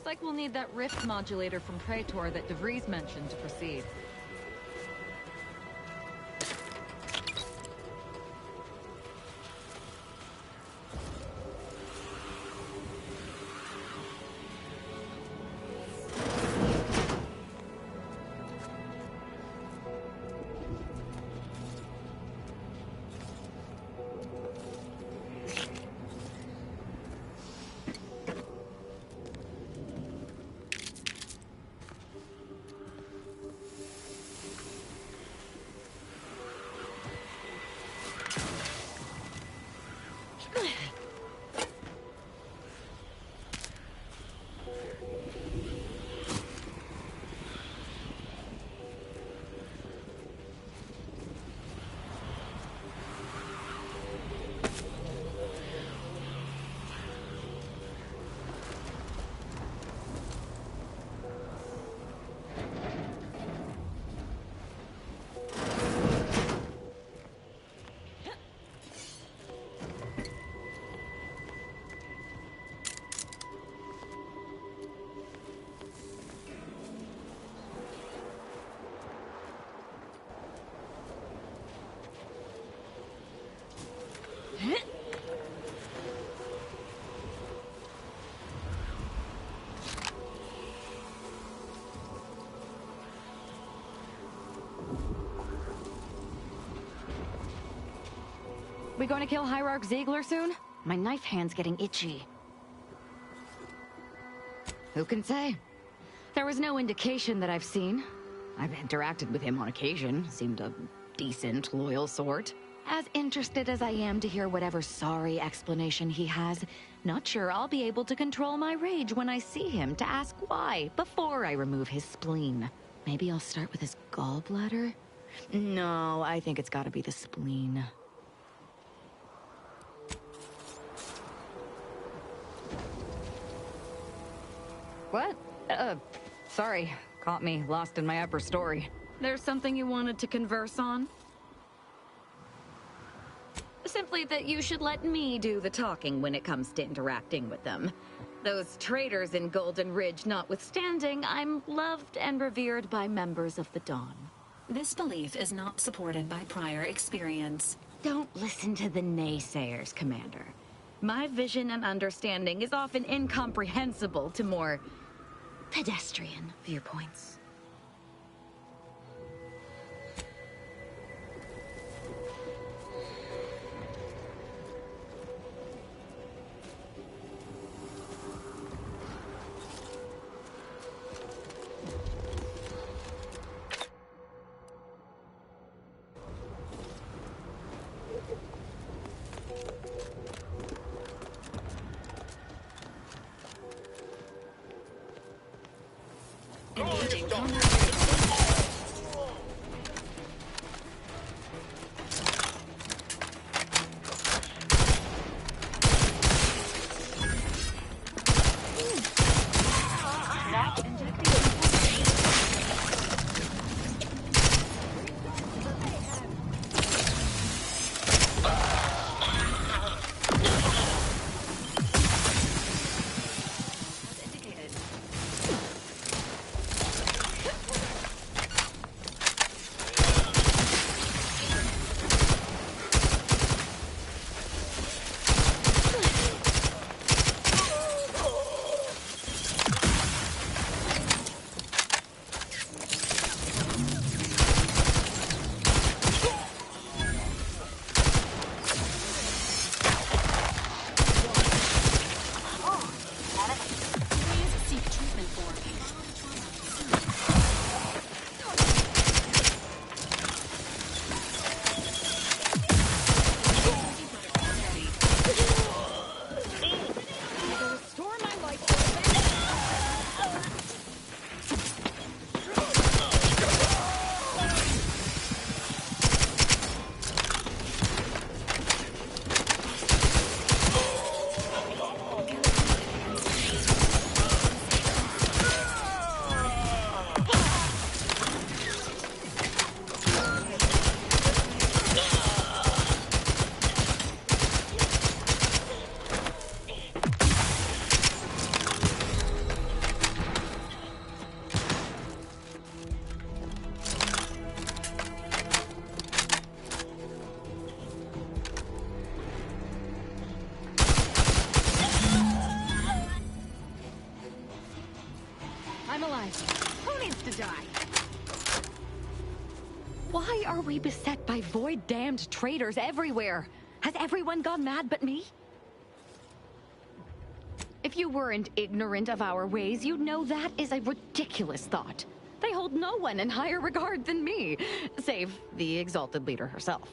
Looks like we'll need that rift modulator from Praetor that DeVries mentioned to proceed. We going to kill Hierarch Ziegler soon? My knife hand's getting itchy. Who can say? There was no indication that I've seen. I've interacted with him on occasion. Seemed a decent, loyal sort. As interested as I am to hear whatever sorry explanation he has, not sure I'll be able to control my rage when I see him to ask why before I remove his spleen. Maybe I'll start with his gallbladder? No, I think it's gotta be the spleen. What? Sorry. Caught me lost in my upper story. There's something you wanted to converse on? Simply that you should let me do the talking when it comes to interacting with them. Those traitors in Golden Ridge notwithstanding, I'm loved and revered by members of the Dawn. This belief is not supported by prior experience. Don't listen to the naysayers, Commander. My vision and understanding is often incomprehensible to more pedestrian viewpoints. Engaging Who needs to die? Why are we beset by void-damned traitors everywhere? Has everyone gone mad but me? If you weren't ignorant of our ways, you'd know that is a ridiculous thought. They hold no one in higher regard than me, save the exalted leader herself.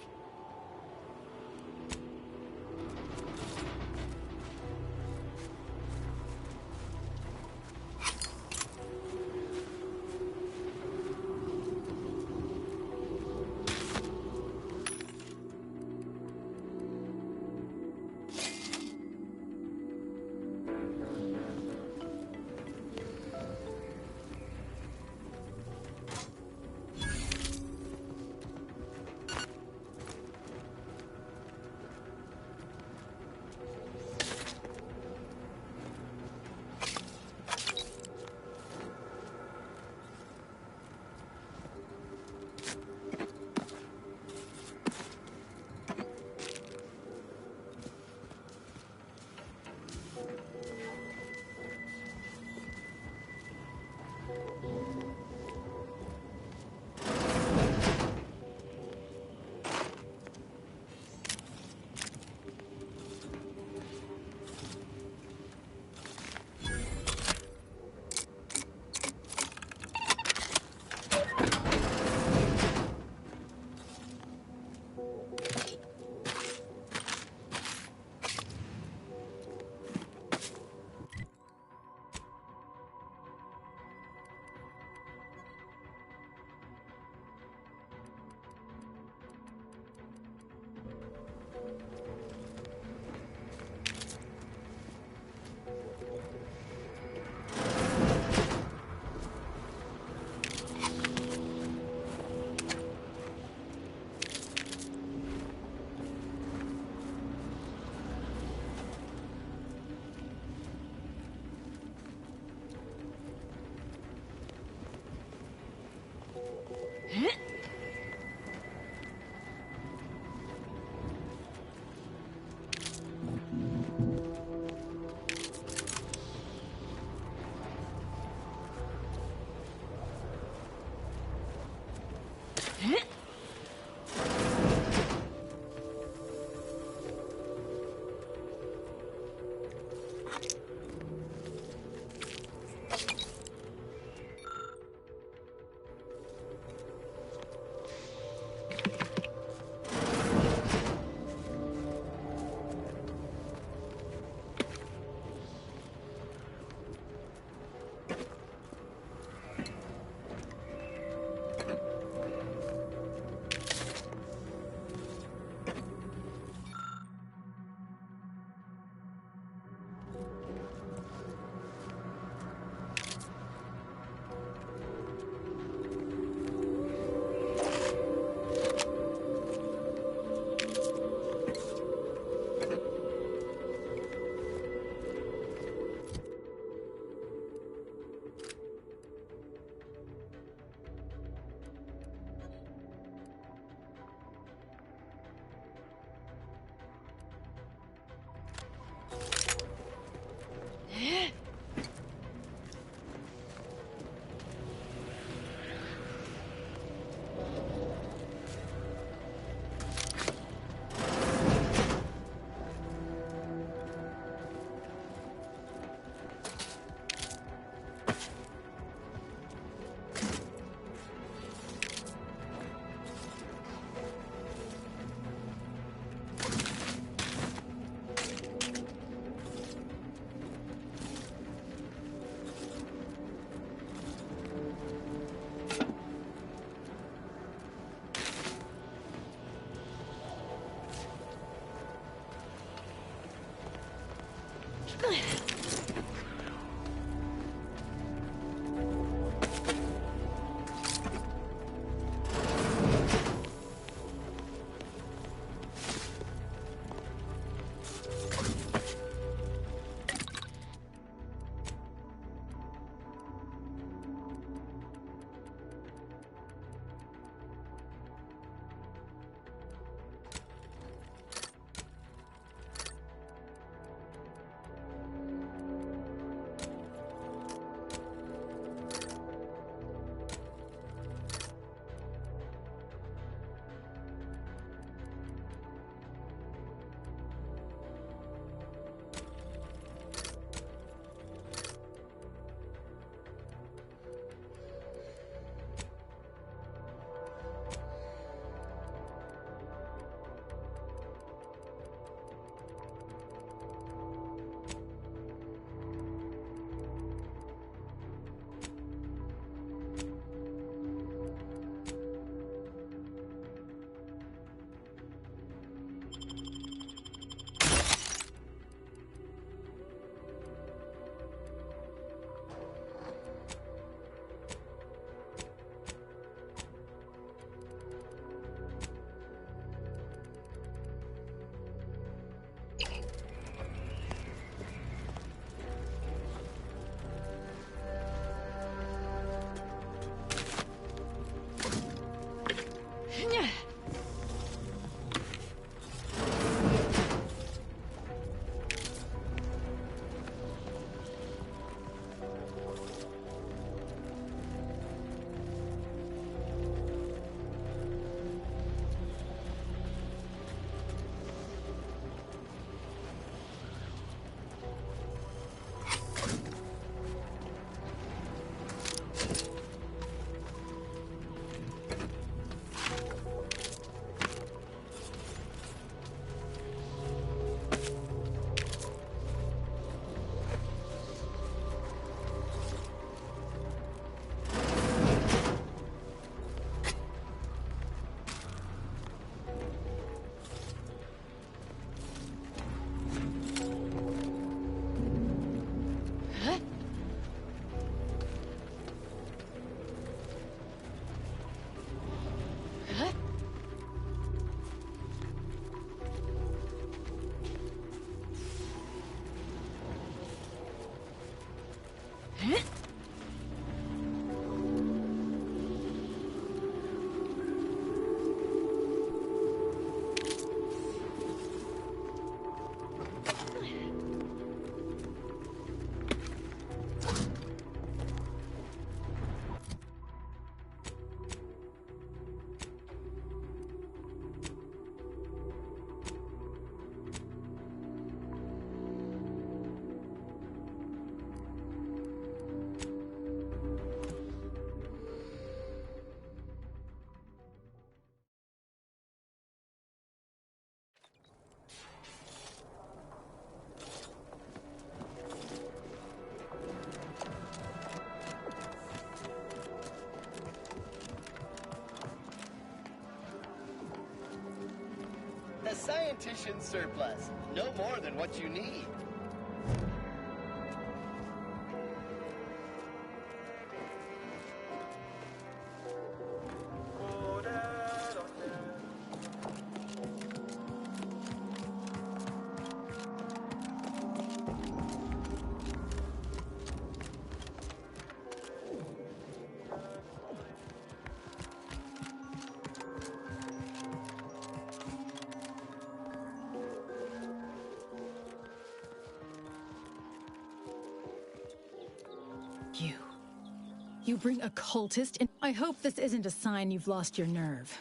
A scientician surplus. No more than what you need. You bring a cultist in? I hope this isn't a sign you've lost your nerve.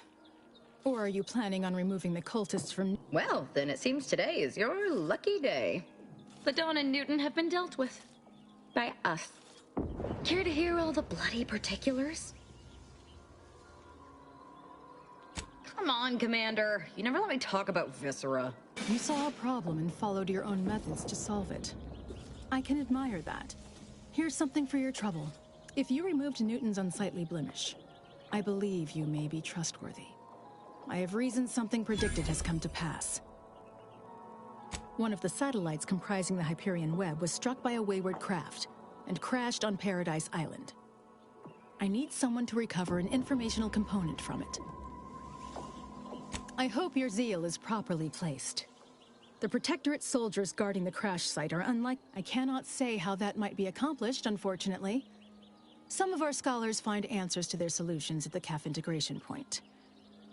Or are you planning on removing the cultists from... Well, then it seems today is your lucky day. The Dawn and Newton have been dealt with. By us. Care to hear all the bloody particulars? Come on, Commander. You never let me talk about Viscera. You saw a problem and followed your own methods to solve it. I can admire that. Here's something for your trouble. If you removed Newton's unsightly blemish, I believe you may be trustworthy. I have reason something predicted has come to pass. One of the satellites comprising the Hyperion web was struck by a wayward craft and crashed on Paradise Island. I need someone to recover an informational component from it. I hope your zeal is properly placed. The Protectorate soldiers guarding the crash site are unlike... I cannot say how that might be accomplished, unfortunately. Some of our scholars find answers to their solutions at the CAF integration point.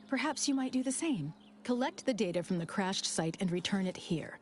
Perhaps you might do the same. Collect the data from the crashed site and return it here.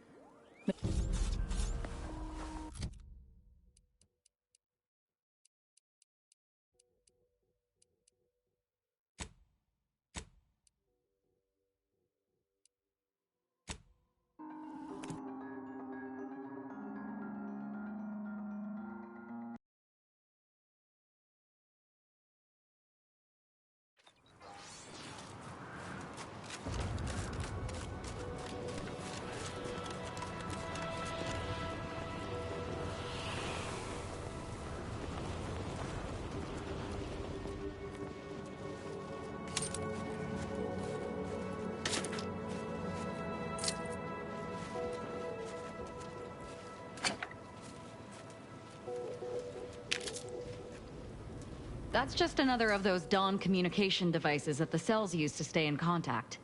That's just another of those Dawn communication devices that the cells use to stay in contact.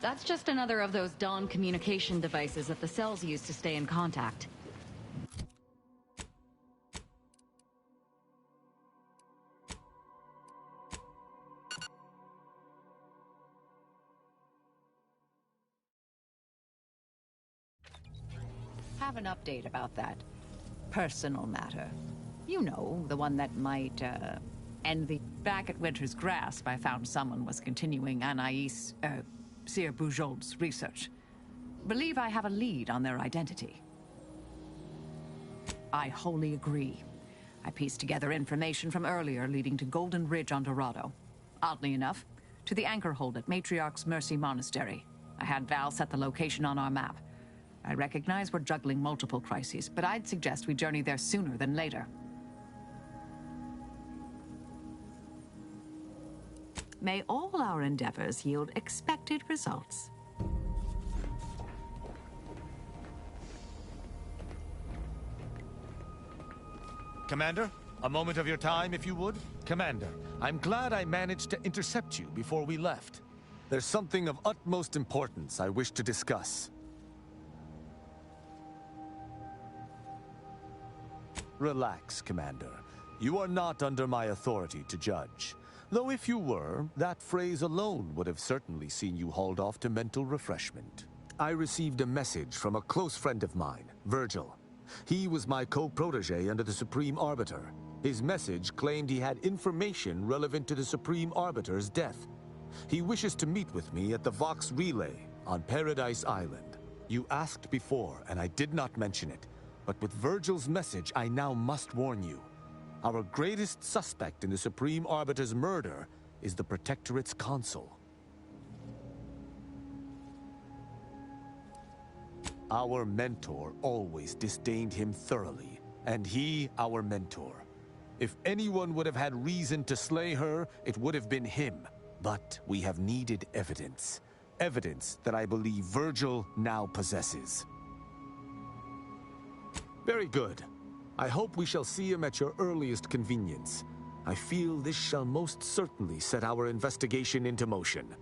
That's just another of those Dawn communication devices that the cells use to stay in contact. Have an update about that personal matter. You know, the one that might, end the... Back at Winter's Grasp, I found someone was continuing Anaïs, Sir Bujold's research. Believe I have a lead on their identity. I wholly agree. I pieced together information from earlier leading to Golden Ridge on Dorado. Oddly enough, to the anchor hold at Matriarch's Mercy Monastery. I had Val set the location on our map. I recognize we're juggling multiple crises, but I'd suggest we journey there sooner than later. May all our endeavors yield expected results. Commander, a moment of your time, if you would? Commander, I'm glad I managed to intercept you before we left. There's something of utmost importance I wish to discuss. Relax, Commander. You are not under my authority to judge. Though if you were, that phrase alone would have certainly seen you hauled off to mental refreshment. I received a message from a close friend of mine, Virgil. He was my co-protege under the Supreme Arbiter. His message claimed he had information relevant to the Supreme Arbiter's death. He wishes to meet with me at the Vox Relay on Paradise Island. You asked before, and I did not mention it. But with Virgil's message, I now must warn you. Our greatest suspect in the Supreme Arbiter's murder is the Protectorate's consul. Our mentor always disdained him thoroughly, and he our mentor. If anyone would have had reason to slay her, it would have been him. But we have needed evidence. Evidence that I believe Virgil now possesses. Very good. I hope we shall see him at your earliest convenience. I feel this shall most certainly set our investigation into motion.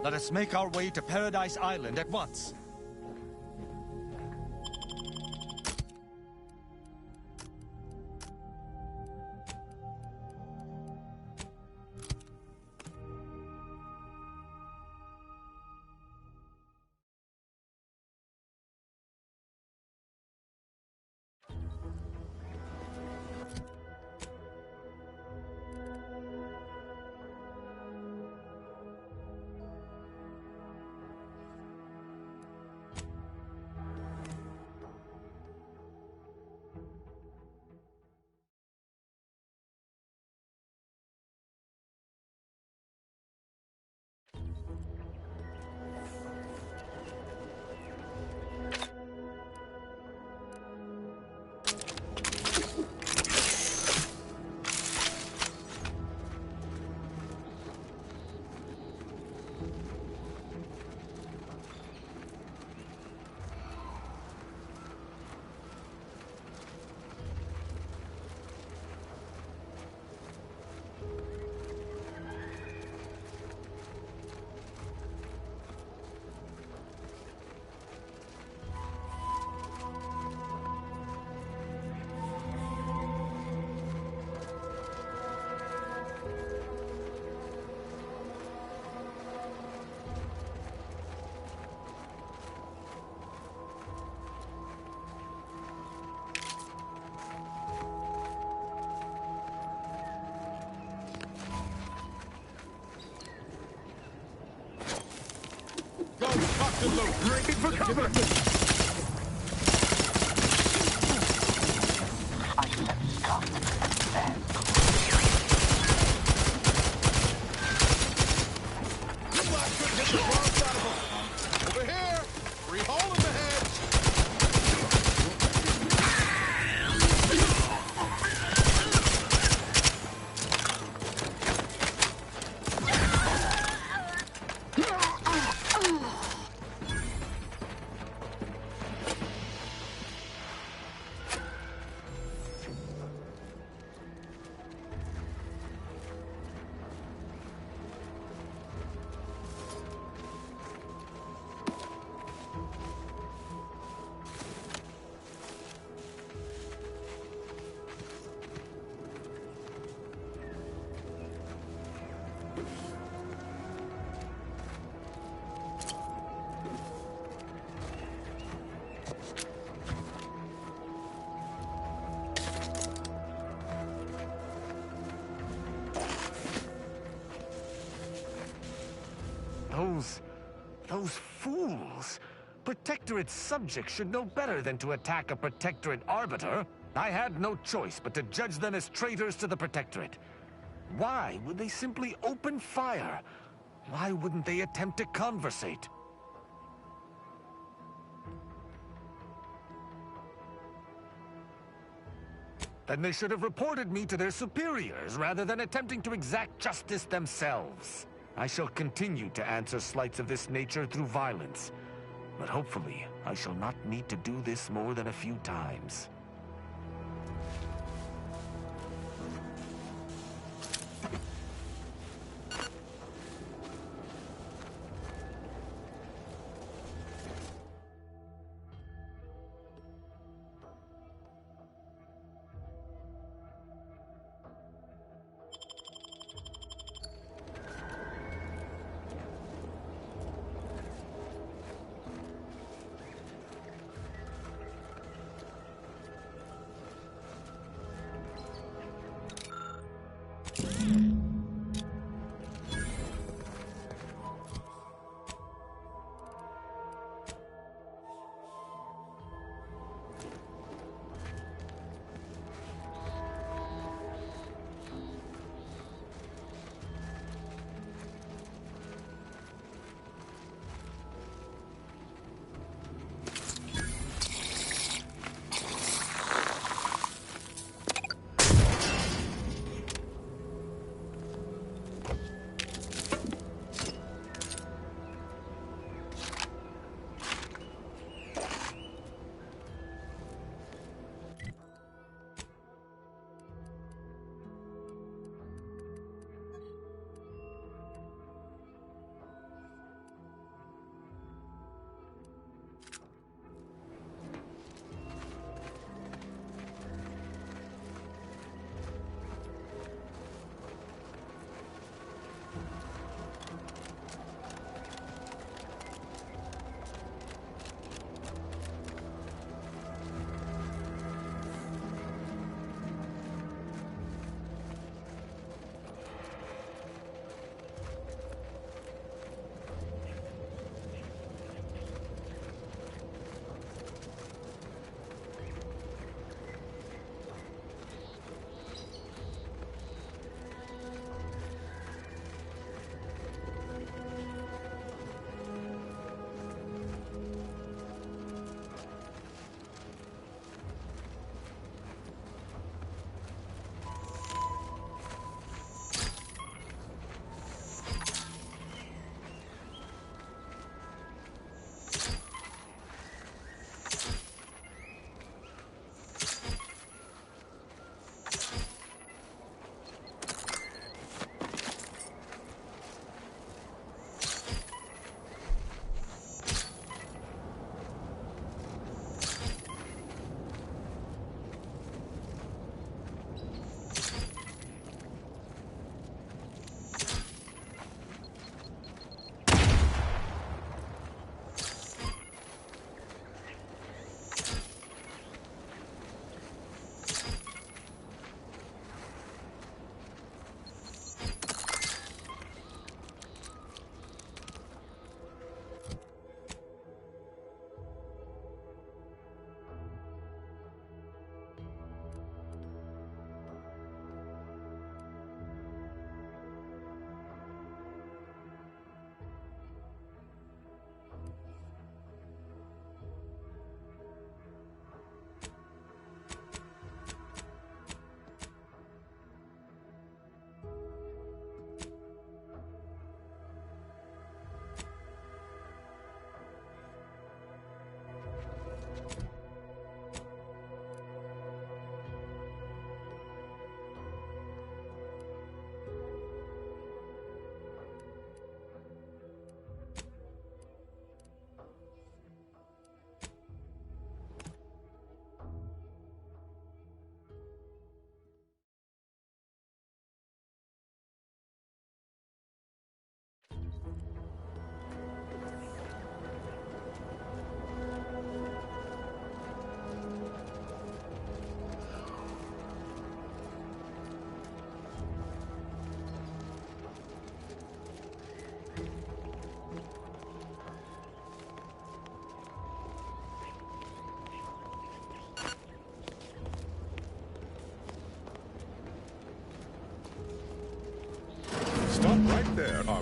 Let us make our way to Paradise Island at once. Breaking for cover! Over here! Free hole in the head! Those fools! Protectorate subjects should know better than to attack a Protectorate arbiter. I had no choice but to judge them as traitors to the Protectorate. Why would they simply open fire? Why wouldn't they attempt to conversate? Then they should have reported me to their superiors rather than attempting to exact justice themselves. I shall continue to answer slights of this nature through violence, but hopefully I shall not need to do this more than a few times.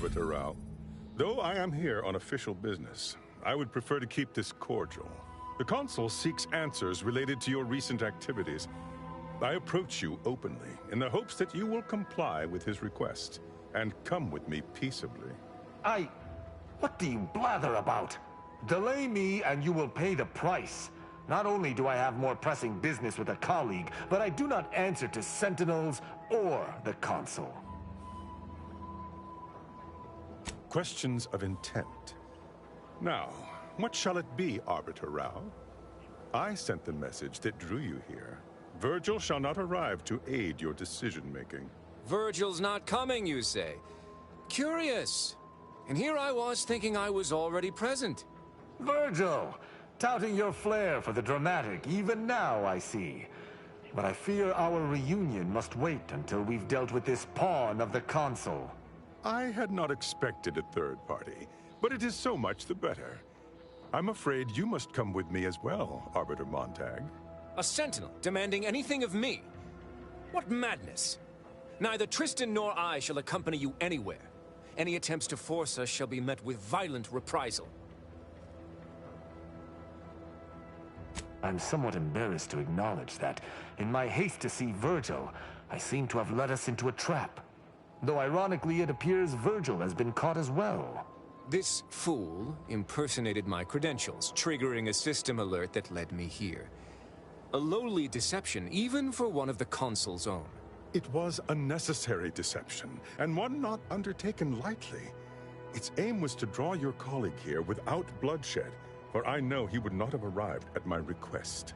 Arbiter Rao. Though I am here on official business, I would prefer to keep this cordial. The Consul seeks answers related to your recent activities. I approach you openly, in the hopes that you will comply with his request, and come with me peaceably. What do you blather about? Delay me and you will pay the price. Not only do I have more pressing business with a colleague, but I do not answer to Sentinels or the Consul. Questions of intent. Now, what shall it be, Arbiter Rao? I sent the message that drew you here. Virgil shall not arrive to aid your decision-making. Virgil's not coming, you say? Curious. And here I was thinking I was already present. Virgil! Touting your flair for the dramatic, even now, I see. But I fear our reunion must wait until we've dealt with this pawn of the Consul. I had not expected a third party, but it is so much the better. I'm afraid you must come with me as well, Arbiter Montag. A sentinel demanding anything of me? What madness! Neither Tristan nor I shall accompany you anywhere. Any attempts to force us shall be met with violent reprisal. I'm somewhat embarrassed to acknowledge that, in my haste to see Virgil, I seem to have led us into a trap. Though ironically, it appears Virgil has been caught as well. This fool impersonated my credentials, triggering a system alert that led me here. A lowly deception, even for one of the Consul's own. It was a necessary deception, and one not undertaken lightly. Its aim was to draw your colleague here without bloodshed, for I know he would not have arrived at my request.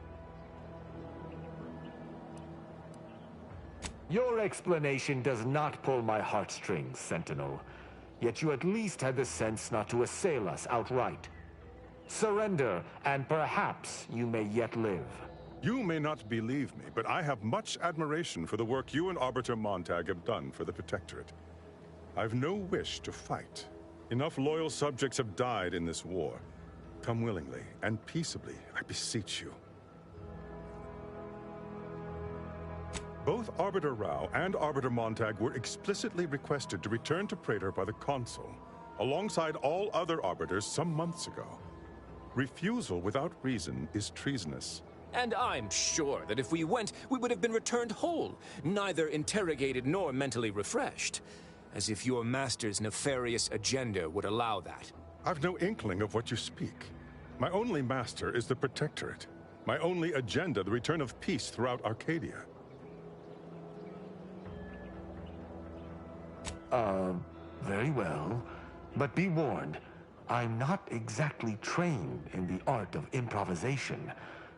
Your explanation does not pull my heartstrings, Sentinel. Yet you at least had the sense not to assail us outright. Surrender, and perhaps you may yet live. You may not believe me, but I have much admiration for the work you and Arbiter Montag have done for the Protectorate. I've no wish to fight. Enough loyal subjects have died in this war. Come willingly and peaceably, I beseech you. Both Arbiter Rao and Arbiter Montag were explicitly requested to return to Praetor by the Consul, alongside all other Arbiters some months ago. Refusal without reason is treasonous. And I'm sure that if we went, we would have been returned whole, neither interrogated nor mentally refreshed. As if your master's nefarious agenda would allow that. I've no inkling of what you speak. My only master is the Protectorate. My only agenda, the return of peace throughout Arcadia. Very well. But be warned, I'm not exactly trained in the art of improvisation.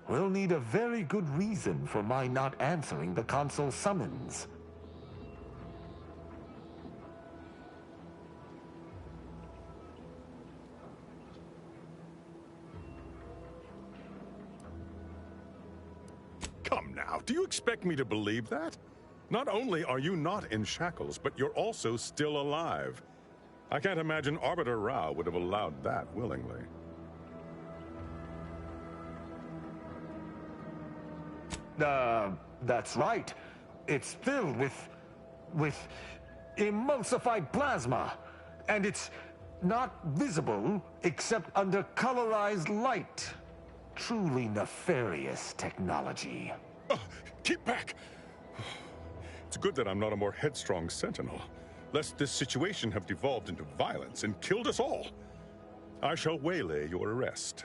We'll need a very good reason for my not answering the Consul's summons. Come now, do you expect me to believe that? Not only are you not in shackles, but you're also still alive. I can't imagine Arbiter Rao would have allowed that willingly. That's right. It's filled with emulsified plasma. And it's not visible except under colorized light. Truly nefarious technology. Keep back! It's good that I'm not a more headstrong sentinel, lest this situation have devolved into violence and killed us all. I shall waylay your arrest.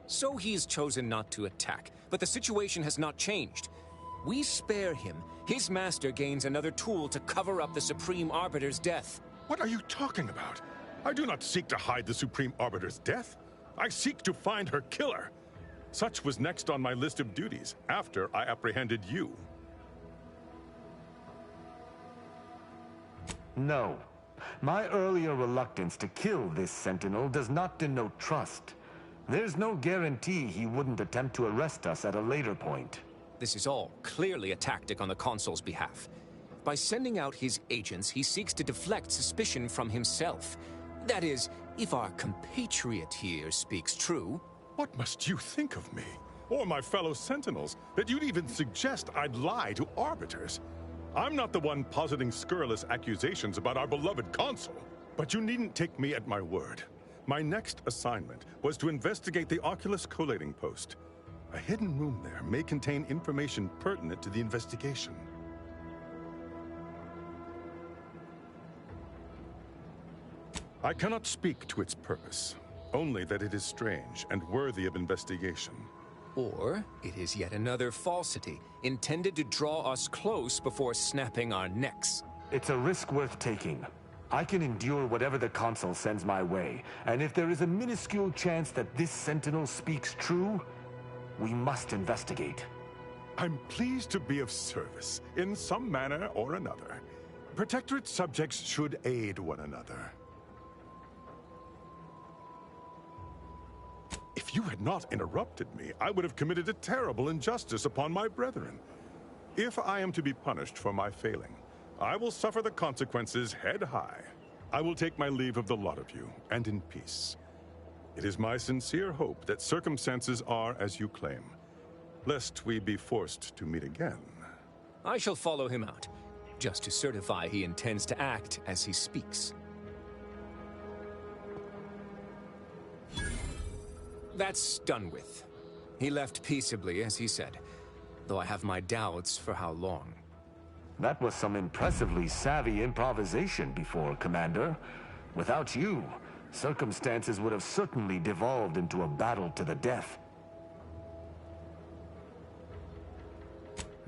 So he's chosen not to attack, but the situation has not changed. We spare him, his master gains another tool to cover up the Supreme Arbiter's death. What are you talking about? I do not seek to hide the Supreme Arbiter's death. I seek to find her killer. Such was next on my list of duties, after I apprehended you. No. My earlier reluctance to kill this Sentinel does not denote trust. There's no guarantee he wouldn't attempt to arrest us at a later point. This is all clearly a tactic on the Consul's behalf. By sending out his agents, he seeks to deflect suspicion from himself. That is, if our compatriot here speaks true. What must you think of me, or my fellow Sentinels, that you'd even suggest I'd lie to Arbiters? I'm not the one positing scurrilous accusations about our beloved Consul. But you needn't take me at my word. My next assignment was to investigate the Oculus collating post. A hidden room there may contain information pertinent to the investigation. I cannot speak to its purpose, only that it is strange and worthy of investigation. Or it is yet another falsity, intended to draw us close before snapping our necks. It's a risk worth taking. I can endure whatever the Consul sends my way, and if there is a minuscule chance that this Sentinel speaks true, we must investigate. I'm pleased to be of service, in some manner or another. Protectorate subjects should aid one another. If you had not interrupted me, I would have committed a terrible injustice upon my brethren. If I am to be punished for my failing, I will suffer the consequences head high. I will take my leave of the lot of you, and in peace. It is my sincere hope that circumstances are as you claim, lest we be forced to meet again. I shall follow him out, just to certify he intends to act as he speaks. That's done with. He left peaceably, as he said, though I have my doubts for how long. That was some impressively savvy improvisation before, Commander. Without you, circumstances would have certainly devolved into a battle to the death.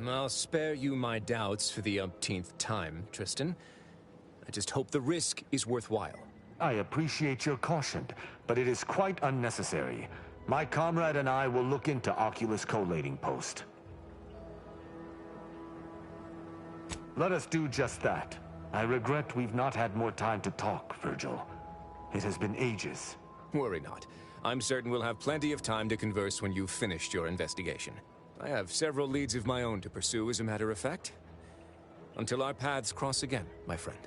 I'll spare you my doubts for the umpteenth time, Tristan. I just hope the risk is worthwhile. I appreciate your caution, but it is quite unnecessary. My comrade and I will look into Oculus collating post. Let us do just that. I regret we've not had more time to talk, Virgil. It has been ages. Worry not. I'm certain we'll have plenty of time to converse when you've finished your investigation. I have several leads of my own to pursue, as a matter of fact. Until our paths cross again, my friend.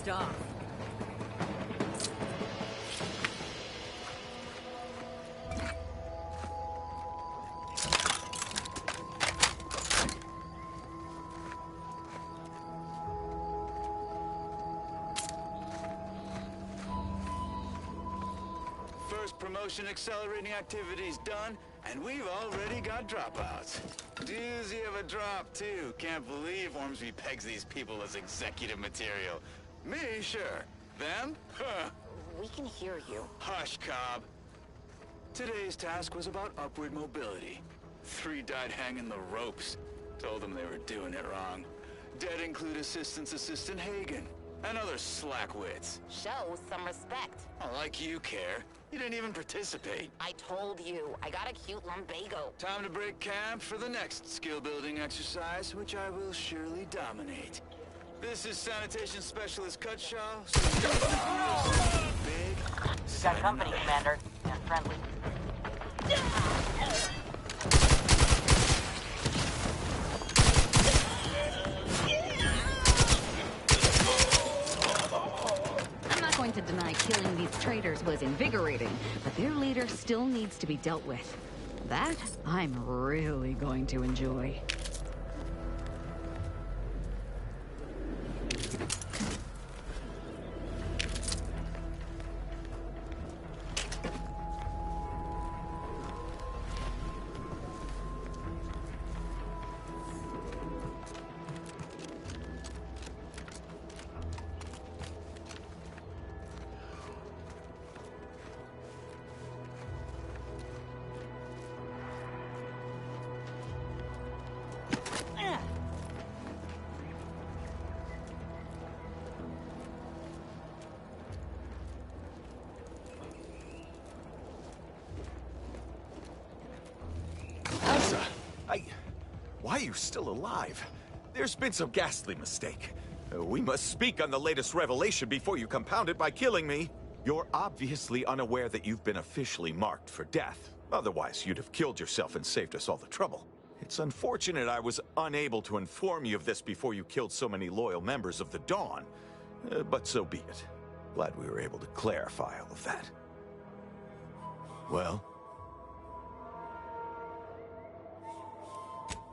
Off. First promotion accelerating activities done, and we've already got dropouts. Doozy of a drop, too. Can't believe Ormsby pegs these people as executive material. Me, sure. Them? Huh. We can hear you. Hush, Cobb. Today's task was about upward mobility. 3 died hanging the ropes. Told them they were doing it wrong. Dead include Assistant Hagen. and other slackwits. Show some respect. Oh, like you care. You didn't even participate. I told you, I got a cute lumbago. Time to break camp for the next skill-building exercise, which I will surely dominate. This is Sanitation Specialist Cutshaw. Big. Got company, Commander, and friendly. I'm not going to deny killing these traitors was invigorating, but their leader still needs to be dealt with. That I'm really going to enjoy. Why are you still alive? There's been some ghastly mistake. We must speak on the latest revelation before you compound it by killing me. You're obviously unaware that you've been officially marked for death. Otherwise, you'd have killed yourself and saved us all the trouble. It's unfortunate I was unable to inform you of this before you killed so many loyal members of the Dawn. But so be it. Glad we were able to clarify all of that. Well?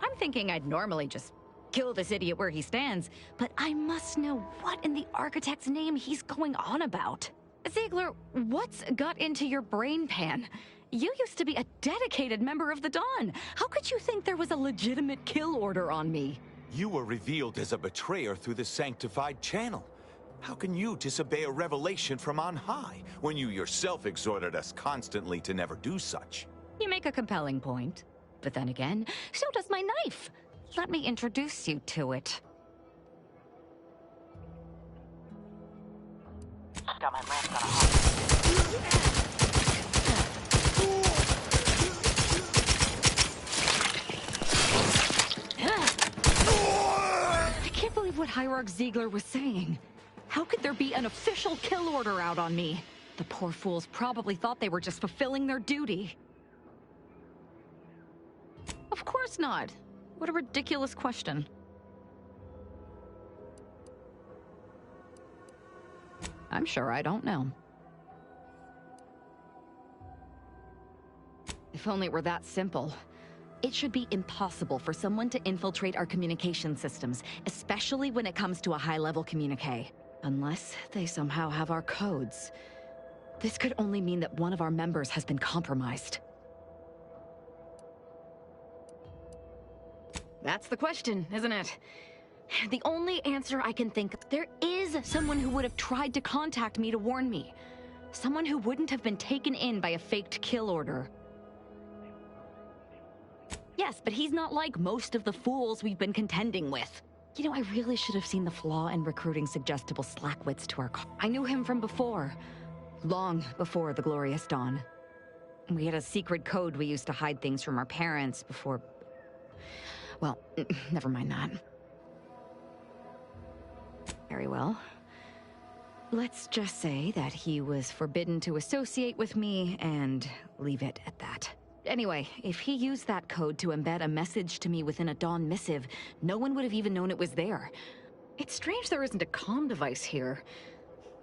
I'm thinking I'd normally just kill this idiot where he stands, but I must know what in the Architect's name he's going on about. Ziegler, what's got into your brain pan? You used to be a dedicated member of the Dawn. How could you think there was a legitimate kill order on me? You were revealed as a betrayer through the sanctified channel. How can you disobey a revelation from on high, when you yourself exhorted us constantly to never do such? You make a compelling point. But then again, so does my knife. Let me introduce you to it. Got my lamps on a hot. I can't believe what Hierarch Ziegler was saying. How could there be an official kill order out on me? The poor fools probably thought they were just fulfilling their duty. Of course not. What a ridiculous question. I'm sure I don't know. If only it were that simple. It should be impossible for someone to infiltrate our communication systems, especially when it comes to a high-level communique. Unless they somehow have our codes. This could only mean that one of our members has been compromised. That's the question, isn't it? The only answer I can think of, there is someone who would have tried to contact me to warn me. Someone who wouldn't have been taken in by a faked kill order. Yes, but he's not like most of the fools we've been contending with. You know, I really should have seen the flaw in recruiting suggestible slackwits to our cause. I knew him from before. Long before the Glorious Dawn. We had a secret code we used to hide things from our parents before... Well, never mind that. Very well. Let's just say that he was forbidden to associate with me and leave it at that. Anyway, if he used that code to embed a message to me within a Dawn missive, no one would have even known it was there. It's strange there isn't a comm device here.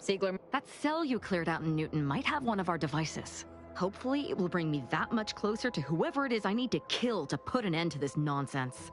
Ziegler, that cell you cleared out in Newton might have one of our devices. Hopefully, it will bring me that much closer to whoever it is I need to kill to put an end to this nonsense.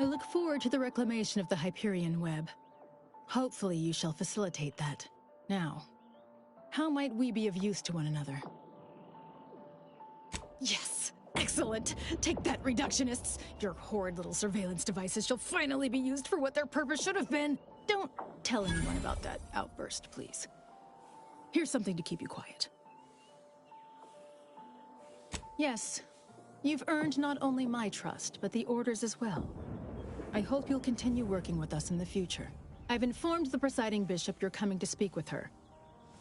I look forward to the reclamation of the Hyperion web. Hopefully you shall facilitate that. Now, how might we be of use to one another? Yes! Excellent! Take that, reductionists! Your horrid little surveillance devices shall finally be used for what their purpose should have been! Don't tell anyone about that outburst, please. Here's something to keep you quiet. Yes, you've earned not only my trust, but the Order's as well. I hope you'll continue working with us in the future. I've informed the presiding bishop you're coming to speak with her.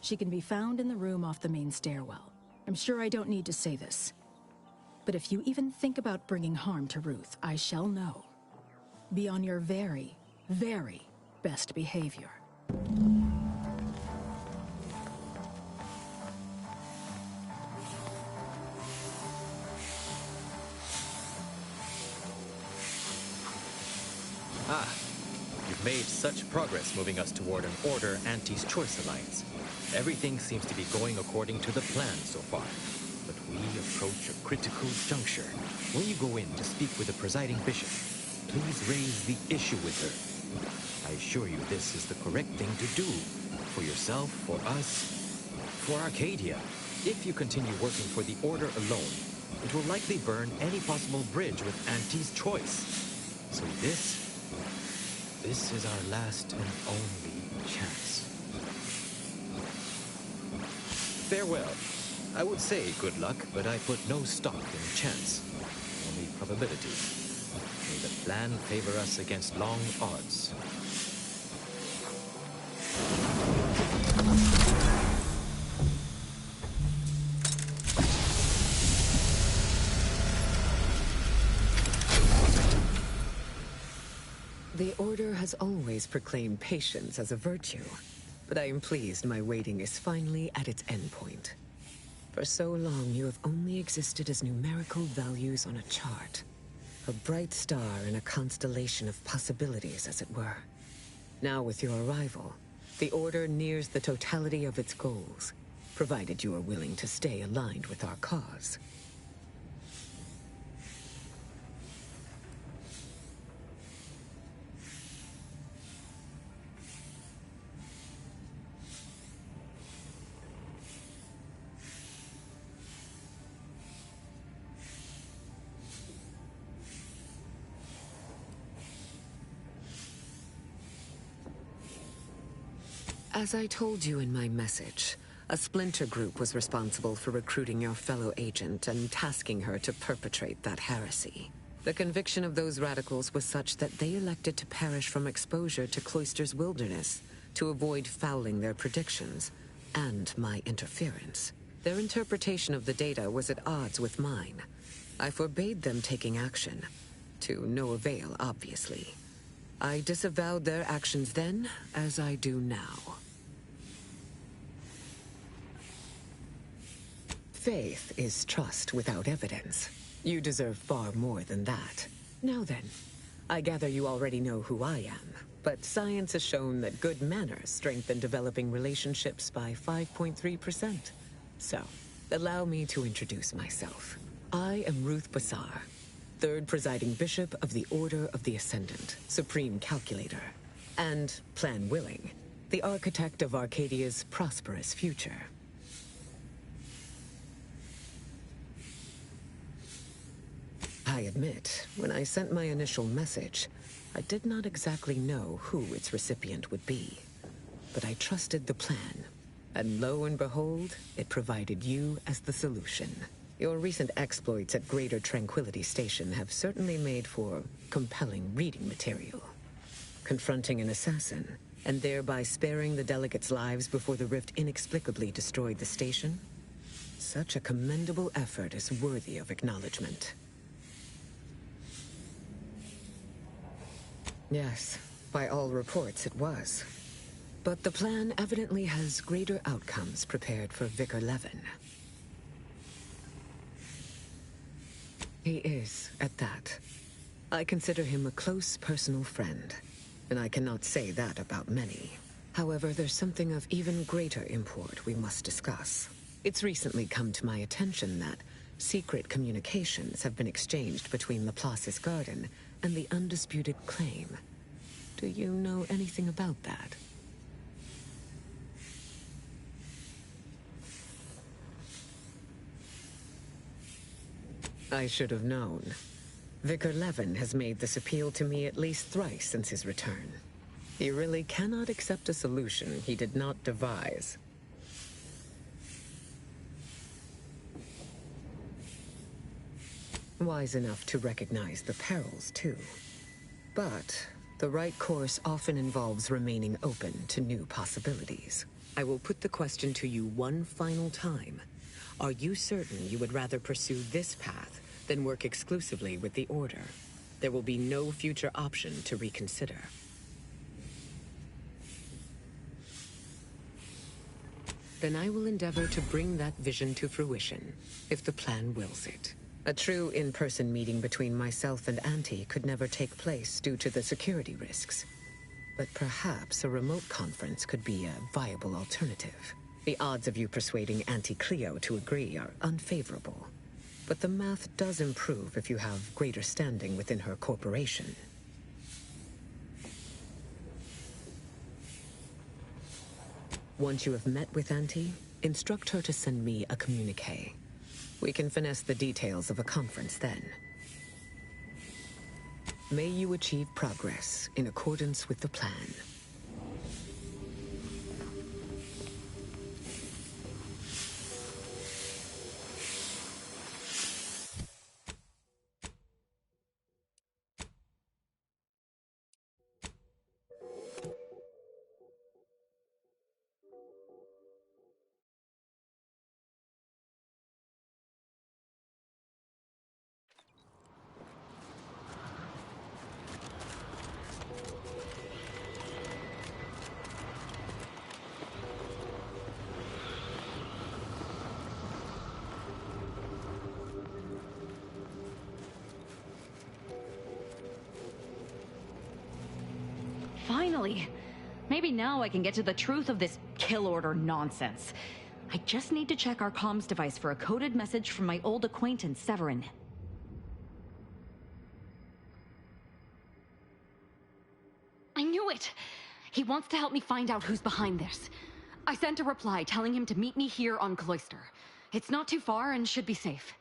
She can be found in the room off the main stairwell. I'm sure I don't need to say this. But if you even think about bringing harm to Ruth, I shall know. Be on your very, very best behavior. Ah, you've made such progress moving us toward an Order Anti's Choice alliance. Everything seems to be going according to the plan so far. But we approach a critical juncture. When you go in to speak with the presiding bishop, please raise the issue with her. I assure you this is the correct thing to do. For yourself, for us, for Arcadia. If you continue working for the Order alone, it will likely burn any possible bridge with Anti's Choice. So this is our last and only chance. Farewell. I would say good luck, but I put no stock in chance, only probability. May the plan favor us against long odds. The Order has always proclaimed patience as a virtue, but I am pleased my waiting is finally at its endpoint. For so long, you have only existed as numerical values on a chart. A bright star in a constellation of possibilities, as it were. Now with your arrival, the Order nears the totality of its goals, provided you are willing to stay aligned with our cause. As I told you in my message, a splinter group was responsible for recruiting your fellow agent and tasking her to perpetrate that heresy. The conviction of those radicals was such that they elected to perish from exposure to Cloister's wilderness to avoid fouling their predictions and my interference. Their interpretation of the data was at odds with mine. I forbade them taking action, to no avail, obviously. I disavowed their actions then, as I do now. Faith is trust without evidence. You deserve far more than that. Now then, I gather you already know who I am, but science has shown that good manners strengthen developing relationships by 5.3%. So, allow me to introduce myself. I am Ruth Bassar, third presiding bishop of the Order of the Ascendant, supreme calculator, and, plan willing, the architect of Arcadia's prosperous future. I admit, when I sent my initial message, I did not exactly know who its recipient would be. But I trusted the plan, and lo and behold, it provided you as the solution. Your recent exploits at Greater Tranquility Station have certainly made for compelling reading material. Confronting an assassin, and thereby sparing the delegates' lives before the rift inexplicably destroyed the station? Such a commendable effort is worthy of acknowledgement. Yes, by all reports it was. But the plan evidently has greater outcomes prepared for Vicar Levin. He is, at that. I consider him a close personal friend, and I cannot say that about many. However, there's something of even greater import we must discuss. It's recently come to my attention that secret communications have been exchanged between Laplace's garden and the undisputed claim. Do you know anything about that? I should have known. Vicar Levin has made this appeal to me at least thrice since his return. He really cannot accept a solution he did not devise. Wise enough to recognize the perils, too. But the right course often involves remaining open to new possibilities. I will put the question to you one final time. Are you certain you would rather pursue this path than work exclusively with the Order? There will be no future option to reconsider. Then I will endeavor to bring that vision to fruition, if the plan wills it. A true in-person meeting between myself and Auntie could never take place due to the security risks. But perhaps a remote conference could be a viable alternative. The odds of you persuading Auntie Cleo to agree are unfavorable. But the math does improve if you have greater standing within her corporation. Once you have met with Auntie, instruct her to send me a communique. We can finesse the details of a conference then. May you achieve progress in accordance with the plan. Finally! Maybe now I can get to the truth of this kill order nonsense. I just need to check our comms device for a coded message from my old acquaintance, Severin. I knew it! He wants to help me find out who's behind this. I sent a reply telling him to meet me here on Cloister. It's not too far and should be safe.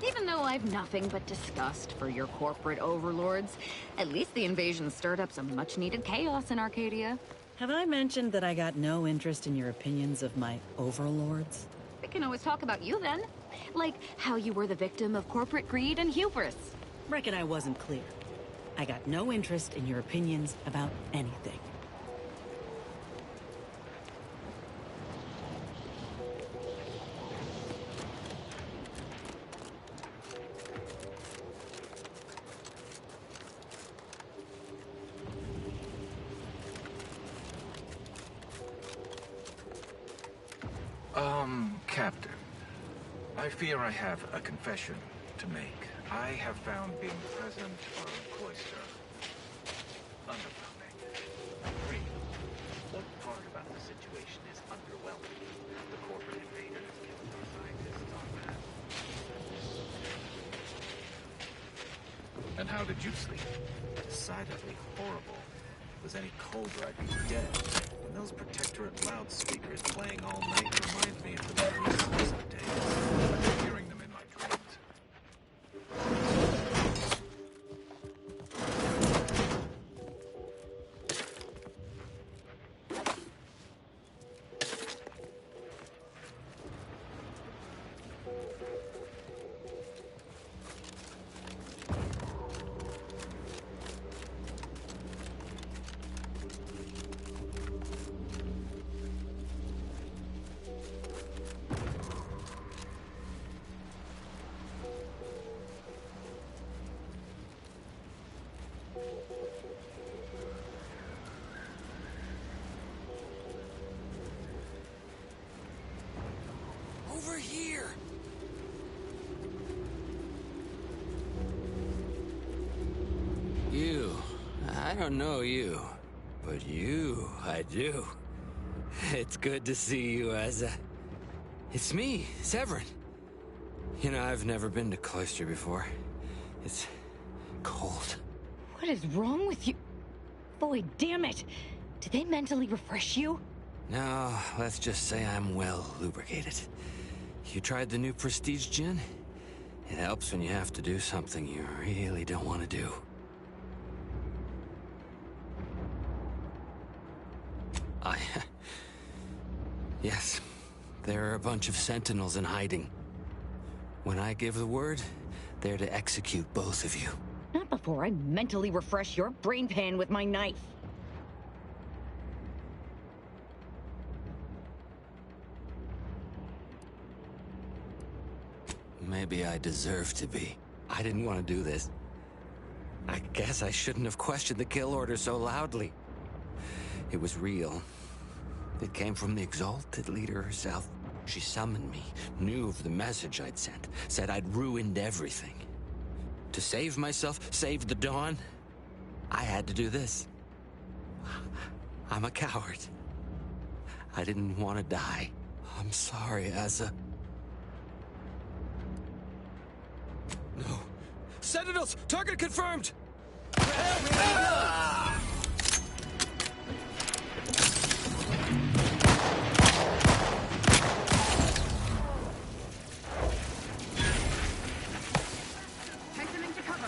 Even though I've nothing but disgust for your corporate overlords, at least the invasion stirred up some much-needed chaos in Arcadia. Have I mentioned that I got no interest in your opinions of my overlords? We can always talk about you then. Like how you were the victim of corporate greed and hubris. Reckon I wasn't clear. I got no interest in your opinions about anything. Captain, I fear I have a confession to make. I have found being present on Cloister underwhelming. Agree. What part about the situation is underwhelming? The corporate invaders killing our scientists on that. And how did you sleep? Decidedly horrible. Was any colder, I'd be dead. And those Protectorate loudspeakers playing all night remind me of the very recent days. I'm hearing them in my dreams. Over here! You. I don't know you. But you, I do. It's good to see you, Asa. It's me, Severin. You know, I've never been to Cloister before. It's cold. What is wrong with you? Boy, damn it! Did they mentally refresh you? No, let's just say I'm well lubricated. You tried the new Prestige gin? It helps when you have to do something you really don't want to do. Yes, there are a bunch of sentinels in hiding. When I give the word, they're to execute both of you. Not before I mentally refresh your brain pan with my knife. Maybe I deserve to be. I didn't want to do this. I guess I shouldn't have questioned the kill order so loudly. It was real. It came from the Exalted Leader herself. She summoned me, knew of the message I'd sent, said I'd ruined everything. To save myself, save the Dawn, I had to do this. I'm a coward. I didn't want to die. I'm sorry, Asa. No. Sentinels! Target confirmed! Take them into cover.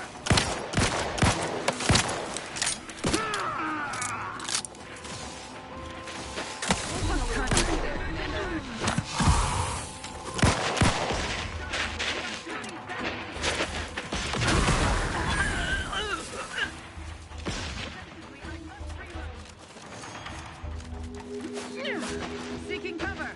Seeking cover.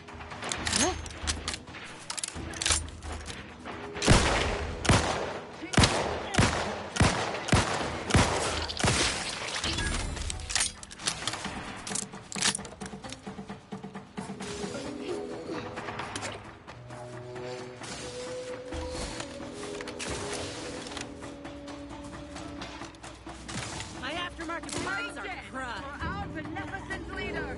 My aftermarket parts are crud. For our beneficent leader.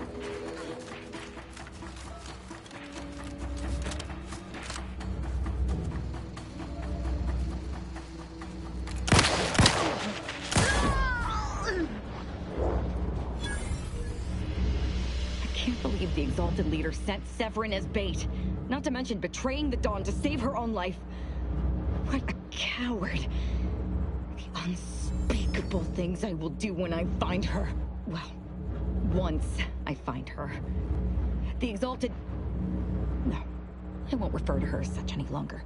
I can't believe the Exalted Leader sent Severin as bait. Not to mention betraying the Dawn to save her own life. What a coward. The unspeakable things I will do when I find her. Well, once I find her. The Exalted... No, I won't refer to her as such any longer.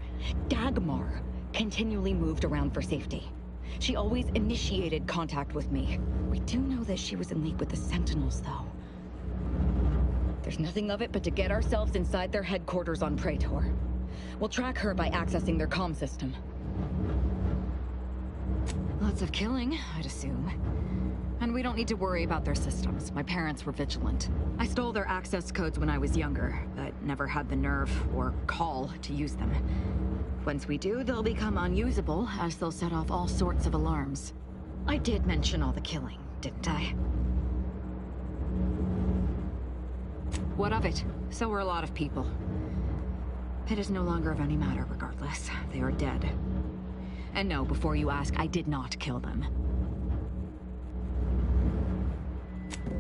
Dagmar continually moved around for safety. She always initiated contact with me. We do know that she was in league with the Sentinels, though. There's nothing of it but to get ourselves inside their headquarters on Praetor. We'll track her by accessing their comm system. Lots of killing, I'd assume. And we don't need to worry about their systems. My parents were vigilant. I stole their access codes when I was younger, but never had the nerve or call to use them. Once we do, they'll become unusable, as they'll set off all sorts of alarms. I did mention all the killing, didn't I? What of it? So were a lot of people. It is no longer of any matter, regardless. They are dead. And no, before you ask, I did not kill them.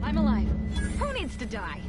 I'm alive. Who needs to die?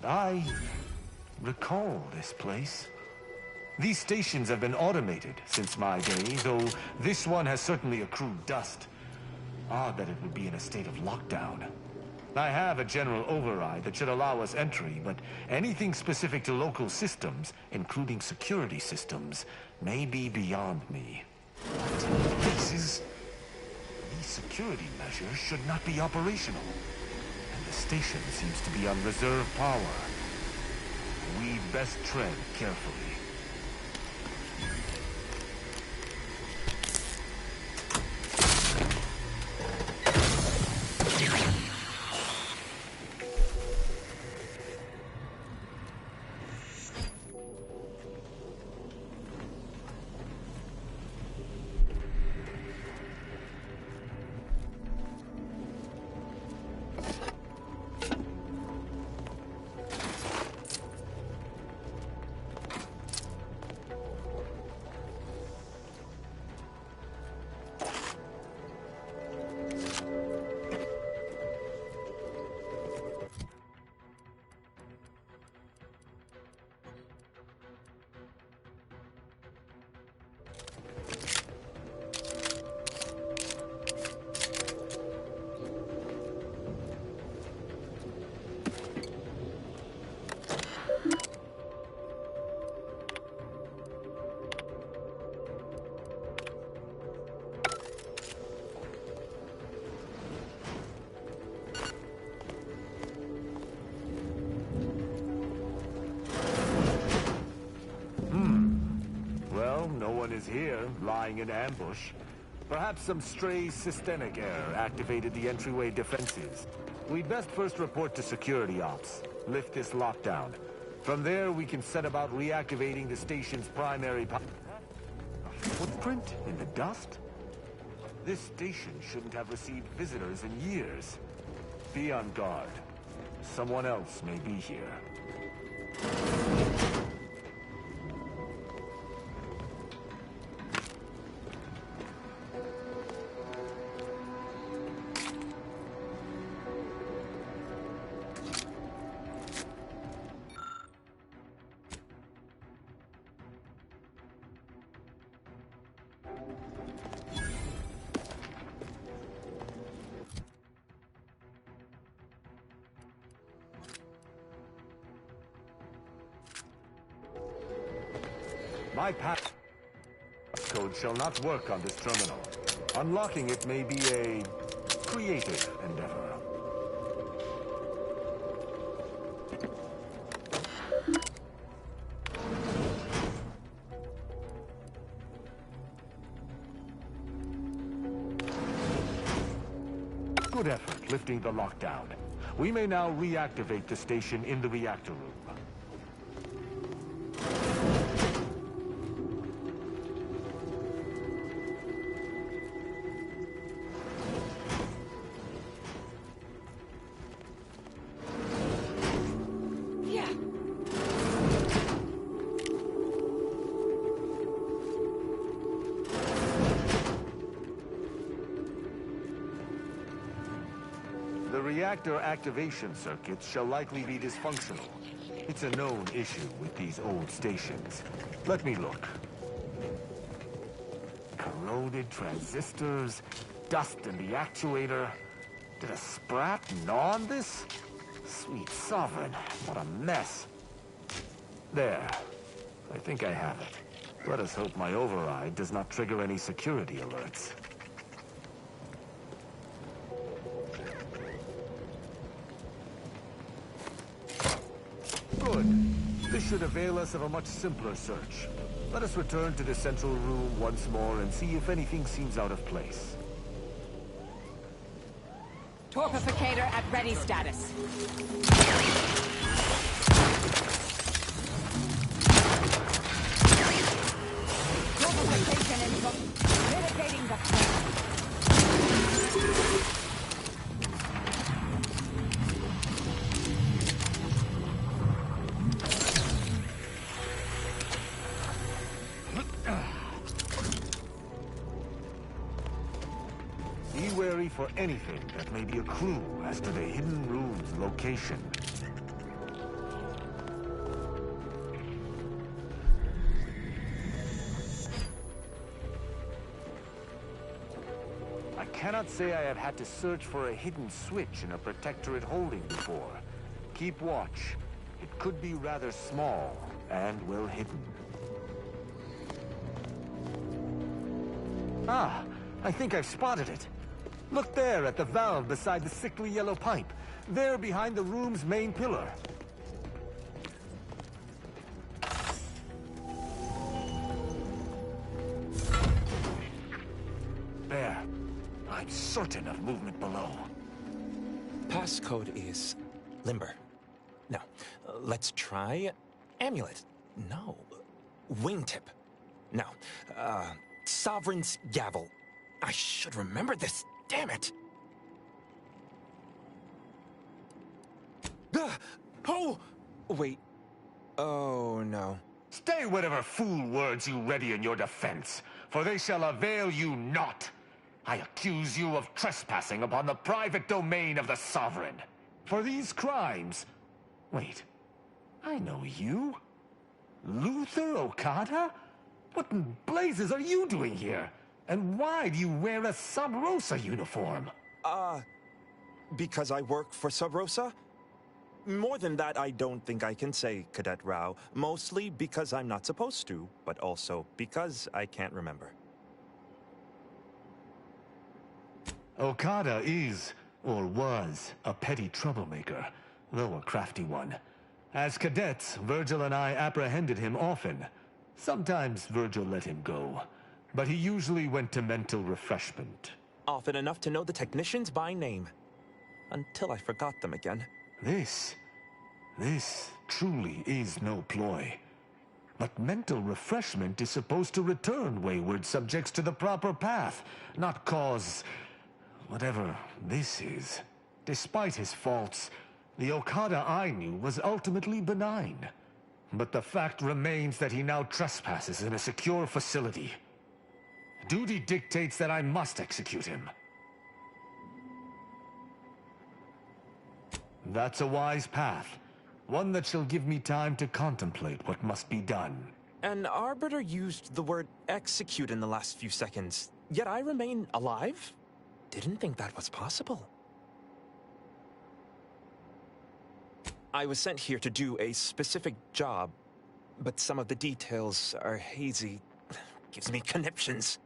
I recall this place. These stations have been automated since my day, though this one has certainly accrued dust. Odd that it would be in a state of lockdown. I have a general override that should allow us entry, but anything specific to local systems, including security systems, may be beyond me. These security measures should not be operational. And the station seems to be on reserve power. We'd best tread carefully. Is here, lying in ambush. Perhaps some stray systemic error activated the entryway defenses. We'd best first report to security ops. Lift this lockdown. From there, we can set about reactivating the station's primary power. A footprint in the dust? This station shouldn't have received visitors in years. Be on guard. Someone else may be here. My passcode shall not work on this terminal. Unlocking it may be a creative endeavor. Good effort lifting the lockdown. We may now reactivate the station in the reactor room. The reactor activation circuits shall likely be dysfunctional. It's a known issue with these old stations. Let me look. Corroded transistors, dust in the actuator. Did a sprat gnaw on this? Sweet sovereign, what a mess. There. I think I have it. Let us hope my override does not trigger any security alerts. Good. This should avail us of a much simpler search. Let us return to the central room once more and see if anything seems out of place. Torpificator at ready status. Torpification in mitigating the flame. Be wary for anything that may be a clue as to the hidden room's location. I cannot say I have had to search for a hidden switch in a Protectorate holding before. Keep watch. It could be rather small and well hidden. Ah, I think I've spotted it. Look there at the valve beside the sickly yellow pipe. There behind the room's main pillar. There. I'm certain of movement below. Passcode is limber. No. Let's try amulet. No. Wingtip. No. Sovereign's gavel. I should remember this. Damn it! Oh! Wait. Oh, no. Stay whatever fool words you ready in your defense, for they shall avail you not. I accuse you of trespassing upon the private domain of the Sovereign. For these crimes... Wait. I know you. Luther Okada? What in blazes are you doing here? And why do you wear a Sub Rosa uniform? Because I work for Sub Rosa? More than that, I don't think I can say, Cadet Rao. Mostly because I'm not supposed to, but also because I can't remember. Okada is, or was, a petty troublemaker, though a crafty one. As cadets, Virgil and I apprehended him often. Sometimes Virgil let him go, but he usually went to mental refreshment. Often enough to know the technicians by name. Until I forgot them again. This truly is no ploy. But mental refreshment is supposed to return wayward subjects to the proper path, not cause... whatever this is. Despite his faults, the Okada I knew was ultimately benign. But the fact remains that he now trespasses in a secure facility. Duty dictates that I must execute him. That's a wise path. One that shall give me time to contemplate what must be done. An arbiter used the word execute in the last few seconds, yet I remain alive? Didn't think that was possible. I was sent here to do a specific job. but some of the details are hazy. Gives me conniptions.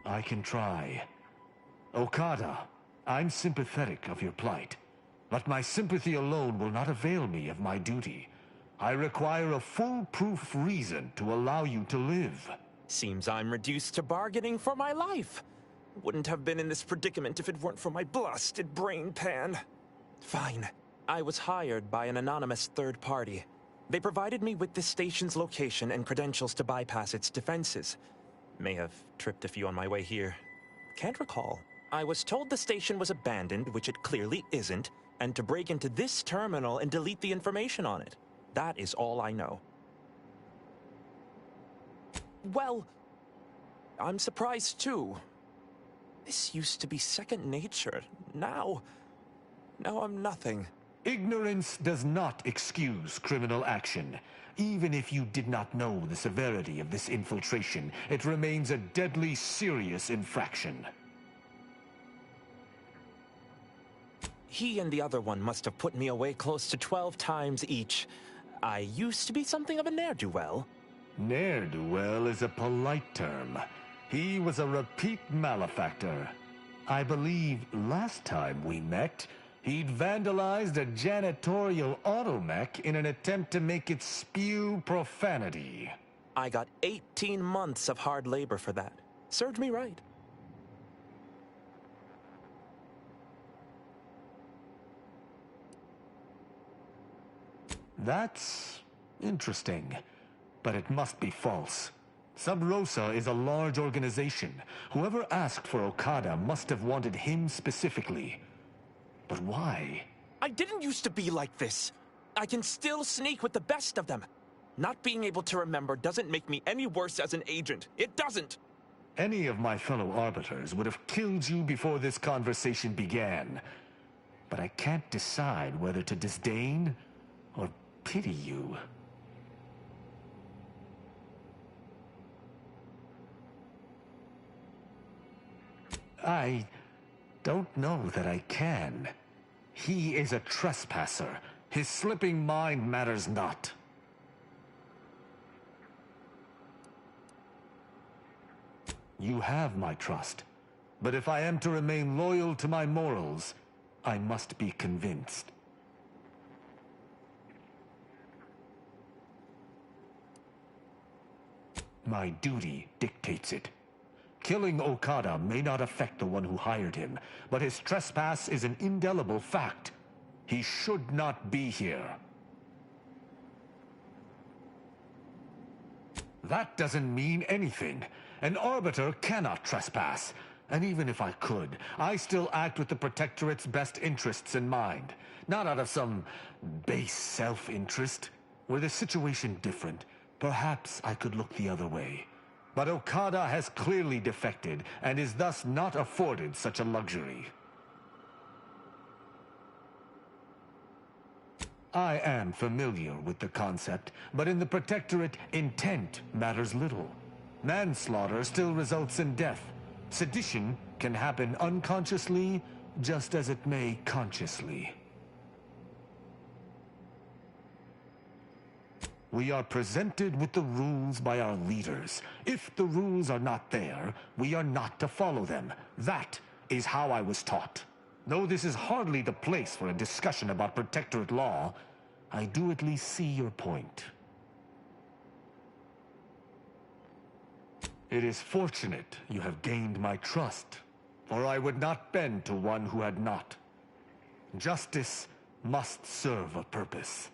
I can try. Okada, I'm sympathetic of your plight, but my sympathy alone will not avail me of my duty. I require a foolproof reason to allow you to live. Seems I'm reduced to bargaining for my life. Wouldn't have been in this predicament if it weren't for my blasted brain pan. Fine. I was hired by an anonymous third party. They provided me with the station's location and credentials to bypass its defenses. May have tripped a few on my way here. Can't recall. I was told the station was abandoned, which it clearly isn't, and to break into this terminal and delete the information on it. That is all I know. Well, I'm surprised too. This used to be second nature. Now I'm nothing. Ignorance does not excuse criminal action. Even if you did not know the severity of this infiltration, it remains a deadly serious infraction. He and the other one must have put me away close to 12 times each. I used to be something of a ne'er-do-well. Ne'er-do-well is a polite term. He was a repeat malefactor. I believe last time we met, he'd vandalized a janitorial automech in an attempt to make it spew profanity. I got 18 months of hard labor for that. Served me right. That's interesting, but it must be false. Sub Rosa is a large organization. Whoever asked for Okada must have wanted him specifically. But why? I didn't used to be like this. I can still sneak with the best of them. Not being able to remember doesn't make me any worse as an agent. It doesn't. Any of my fellow arbiters would have killed you before this conversation began. But I can't decide whether to disdain or pity you. I don't know that I can. He is a trespasser. His slipping mind matters not. You have my trust. But if I am to remain loyal to my morals, I must be convinced. My duty dictates it. Killing Okada may not affect the one who hired him, but his trespass is an indelible fact. He should not be here. That doesn't mean anything. An arbiter cannot trespass. And even if I could, I still act with the Protectorate's best interests in mind. Not out of some base self-interest. Were the situation different, perhaps I could look the other way. But Okada has clearly defected, and is thus not afforded such a luxury. I am familiar with the concept, but in the Protectorate, intent matters little. Manslaughter still results in death. Sedition can happen unconsciously, just as it may consciously. We are presented with the rules by our leaders. If the rules are not there, we are not to follow them. That is how I was taught. Though this is hardly the place for a discussion about Protectorate law, I do at least see your point. It is fortunate you have gained my trust, for I would not bend to one who had not. Justice must serve a purpose.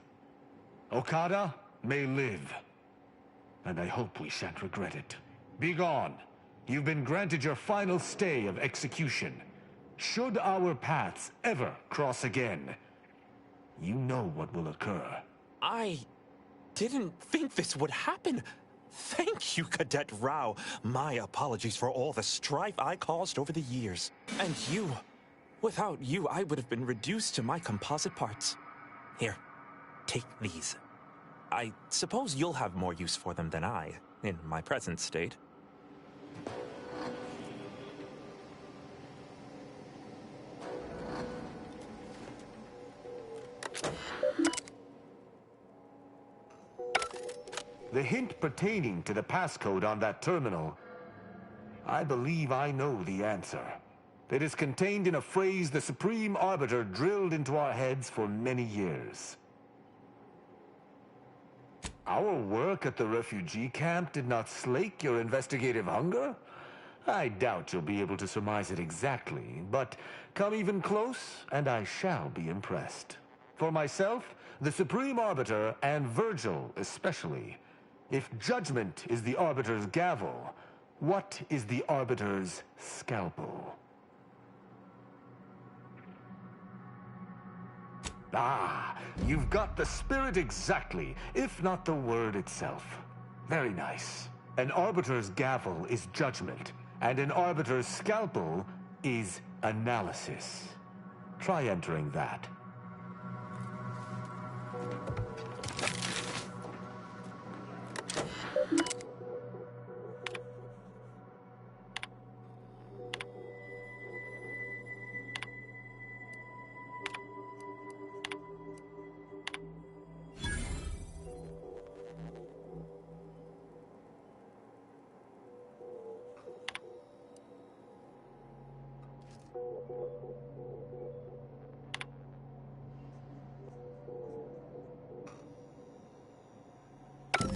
Okada may live, and I hope we shan't regret it. Begone. You've been granted your final stay of execution. Should our paths ever cross again, you know what will occur. I didn't think this would happen. Thank you, Cadet Rao. My apologies for all the strife I caused over the years. And you. Without you, I would have been reduced to my composite parts. Here, take these. I suppose you'll have more use for them than I, in my present state. The hint pertaining to the passcode on that terminal, I believe I know the answer. It is contained in a phrase the Supreme Arbiter drilled into our heads for many years. Our work at the refugee camp did not slake your investigative hunger? I doubt you'll be able to surmise it exactly, but come even close, and I shall be impressed. For myself, the Supreme Arbiter, and Virgil especially, if judgment is the Arbiter's gavel, what is the Arbiter's scalpel? Ah, you've got the spirit exactly, if not the word itself. Very nice. An Arbiter's gavel is judgment, and an Arbiter's scalpel is analysis. Try entering that.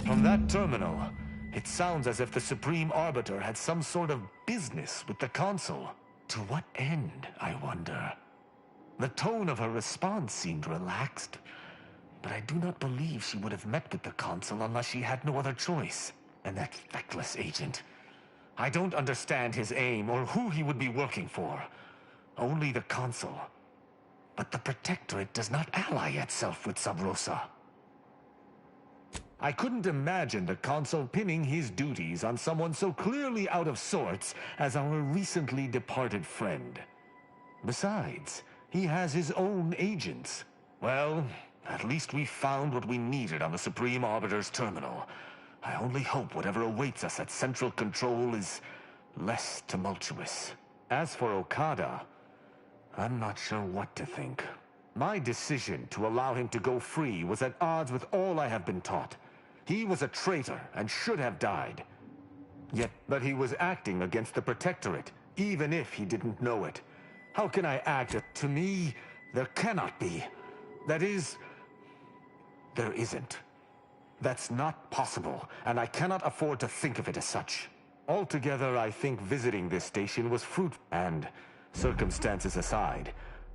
From that terminal, it sounds as if the Supreme Arbiter had some sort of business with the Consul. To what end, I wonder? The tone of her response seemed relaxed, but I do not believe she would have met with the Consul unless she had no other choice. And that feckless agent. I don't understand his aim or who he would be working for. Only the Consul. But the Protectorate does not ally itself with Sub Rosa. I couldn't imagine the Consul pinning his duties on someone so clearly out of sorts as our recently departed friend. Besides, he has his own agents. Well, at least we found what we needed on the Supreme Arbiter's terminal. I only hope whatever awaits us at Central Control is less tumultuous. As for Okada, I'm not sure what to think. My decision to allow him to go free was at odds with all I have been taught. He was a traitor and should have died. But he was acting against the Protectorate, even if he didn't know it. How can I act? To me, there cannot be. That is, there isn't. That's not possible, and I cannot afford to think of it as such. Altogether, I think visiting this station was fruitful, and, circumstances aside,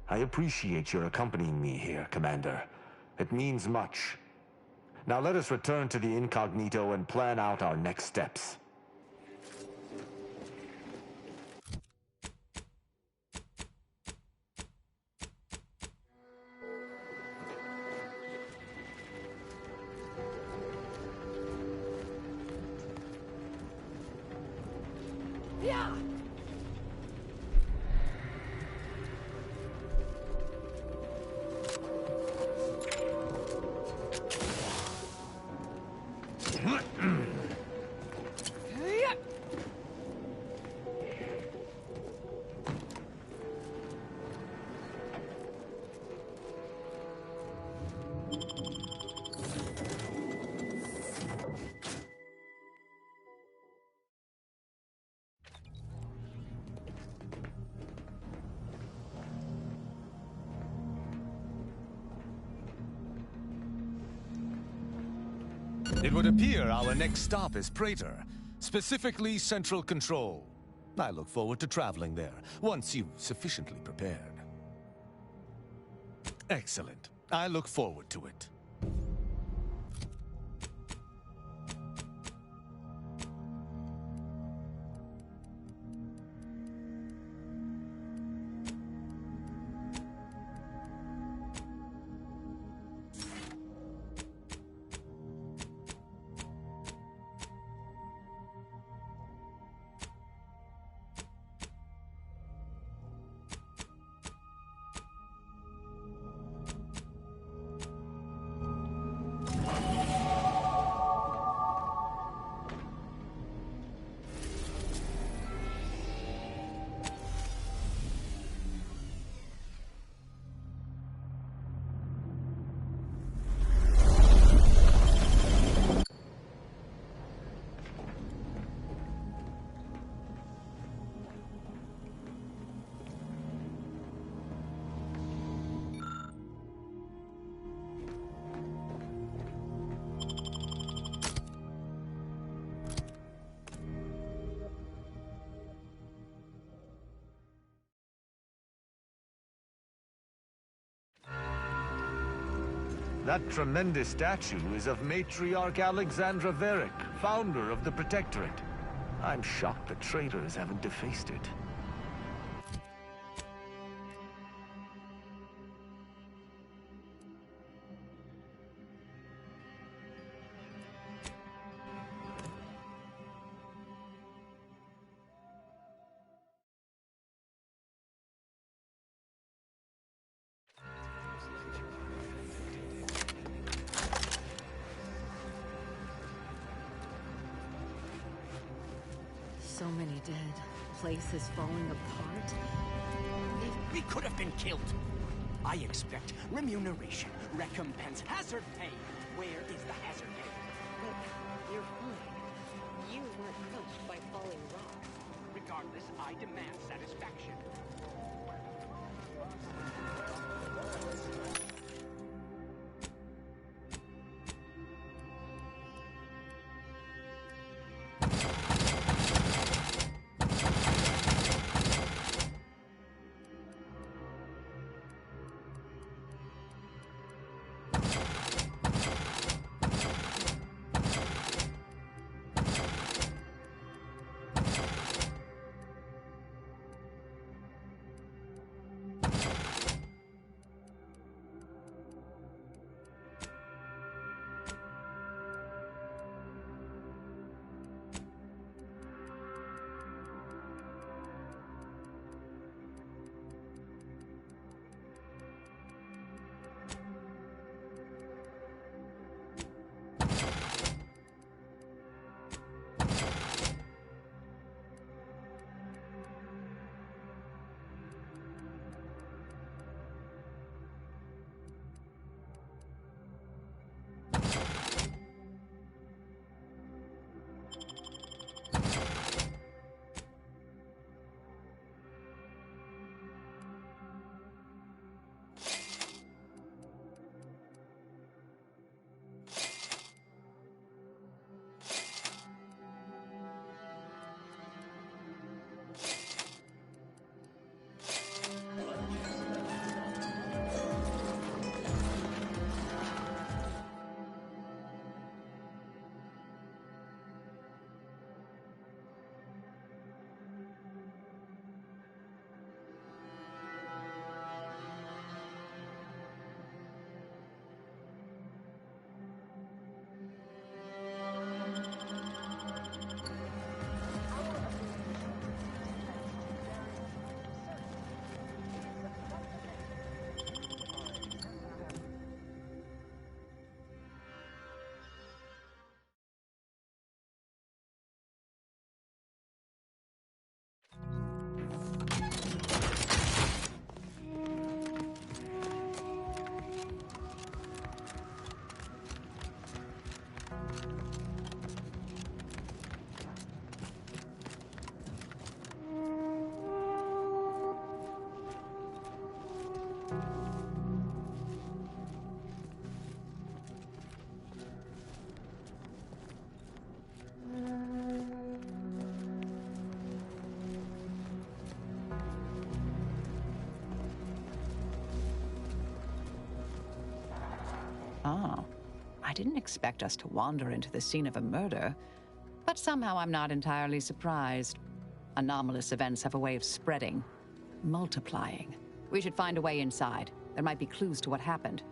I appreciate your accompanying me here, Commander. It means much. Now let us return to the incognito and plan out our next steps. Yeah! It would appear our next stop is Praetor, specifically Central Control. I look forward to traveling there, once you've sufficiently prepared. Excellent. I look forward to it. That tremendous statue is of Matriarch Alexandra Varick, founder of the Protectorate. I'm shocked the traitors haven't defaced it. So many dead. Place is falling apart. We could have been killed. I expect remuneration, recompense, hazard pay. Where is the hazard pay? But you're fine. You weren't crushed by falling rocks. Regardless, I demand satisfaction. Oh, I didn't expect us to wander into the scene of a murder, but somehow I'm not entirely surprised. Anomalous events have a way of spreading, multiplying. We should find a way inside. There might be clues to what happened,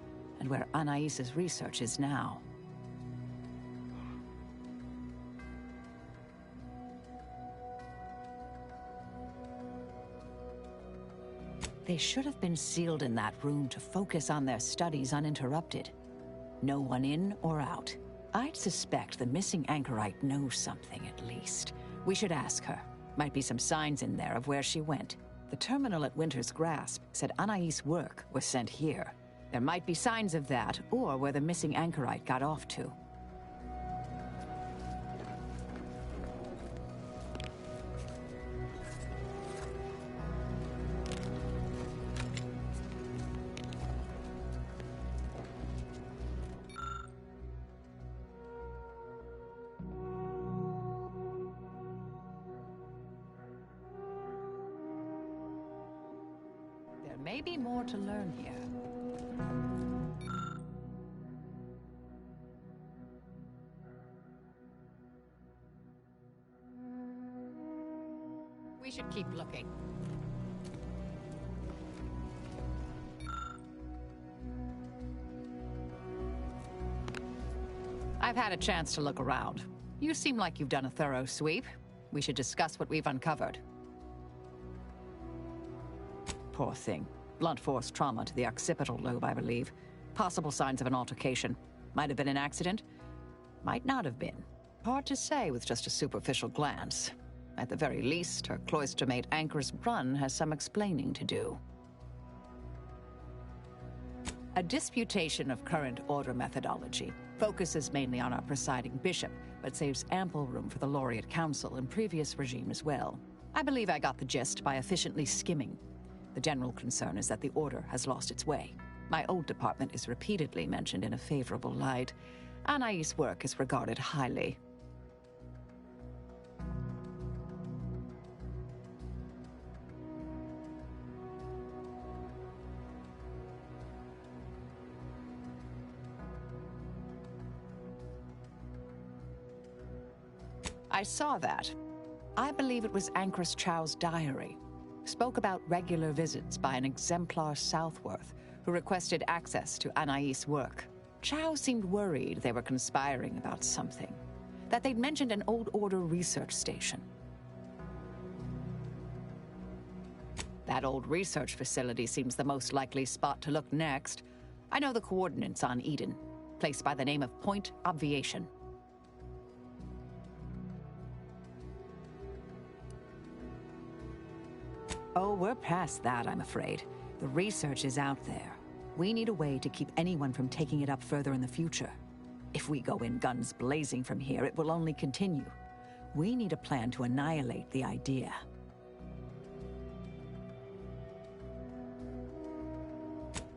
and where Allainces' research is now. They should have been sealed in that room to focus on their studies uninterrupted. No one in or out. I'd suspect the missing anchorite knows something, at least. We should ask her. Might be some signs in there of where she went. The terminal at Winter's Grasp said Allainces' work was sent here. There might be signs of that, or where the missing anchorite got off to. There may be more to learn here. We should keep looking. I've had a chance to look around. You seem like you've done a thorough sweep. We should discuss what we've uncovered. Poor thing. Blunt force trauma to the occipital lobe, I believe. Possible signs of an altercation. Might have been an accident. Might not have been. Hard to say with just a superficial glance. At the very least, her cloister mate Anchoress Brunn has some explaining to do. A disputation of current order methodology focuses mainly on our presiding bishop, but saves ample room for the laureate council and previous regime as well. I believe I got the gist by efficiently skimming. The general concern is that the order has lost its way. My old department is repeatedly mentioned in a favorable light. Anais' work is regarded highly. I saw that. I believe it was Anchoress Chow's diary. Spoke about regular visits by an exemplar Southworth, who requested access to Anais' work. Chow seemed worried they were conspiring about something. That they'd mentioned an old order research station. That old research facility seems the most likely spot to look next. I know the coordinates on Eden. Place by the name of Point Obviation. Oh, we're past that, I'm afraid. The research is out there. We need a way to keep anyone from taking it up further in the future. If we go in guns blazing from here, it will only continue. We need a plan to annihilate the idea.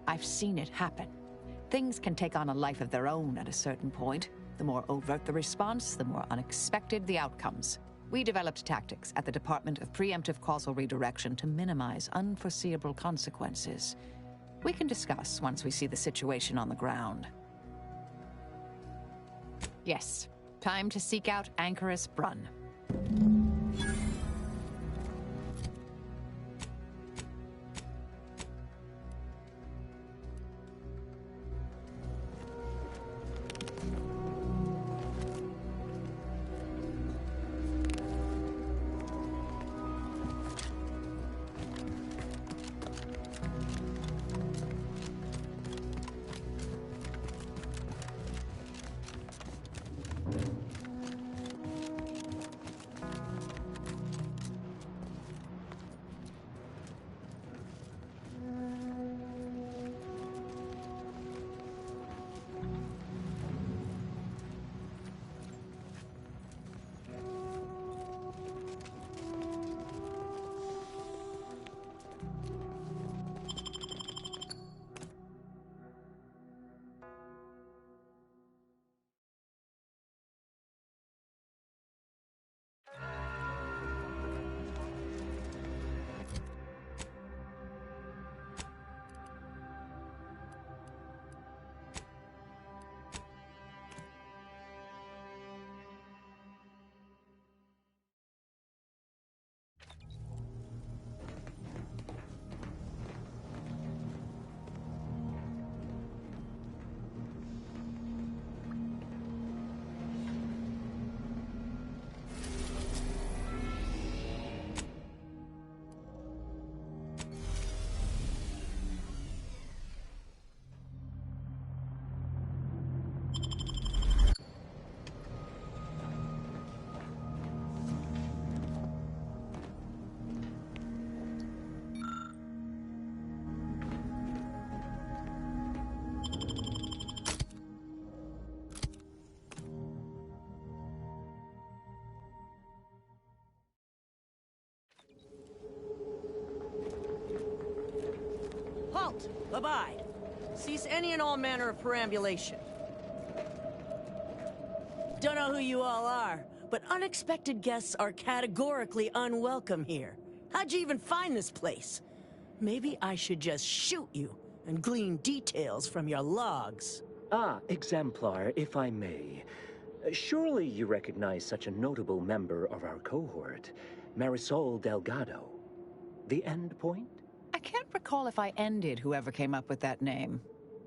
I've seen it happen. Things can take on a life of their own at a certain point. The more overt the response, the more unexpected the outcomes. We developed tactics at the Department of Preemptive Causal Redirection to minimize unforeseeable consequences. We can discuss once we see the situation on the ground. Yes, time to seek out Anchoress Brunn. Halt! Abide! Cease any and all manner of perambulation. Don't know who you all are, but unexpected guests are categorically unwelcome here. How'd you even find this place? Maybe I should just shoot you and glean details from your logs. Ah, exemplar, if I may. Surely you recognize such a notable member of our cohort, Marisol Delgado. The end point? I can't recall if I ended whoever came up with that name.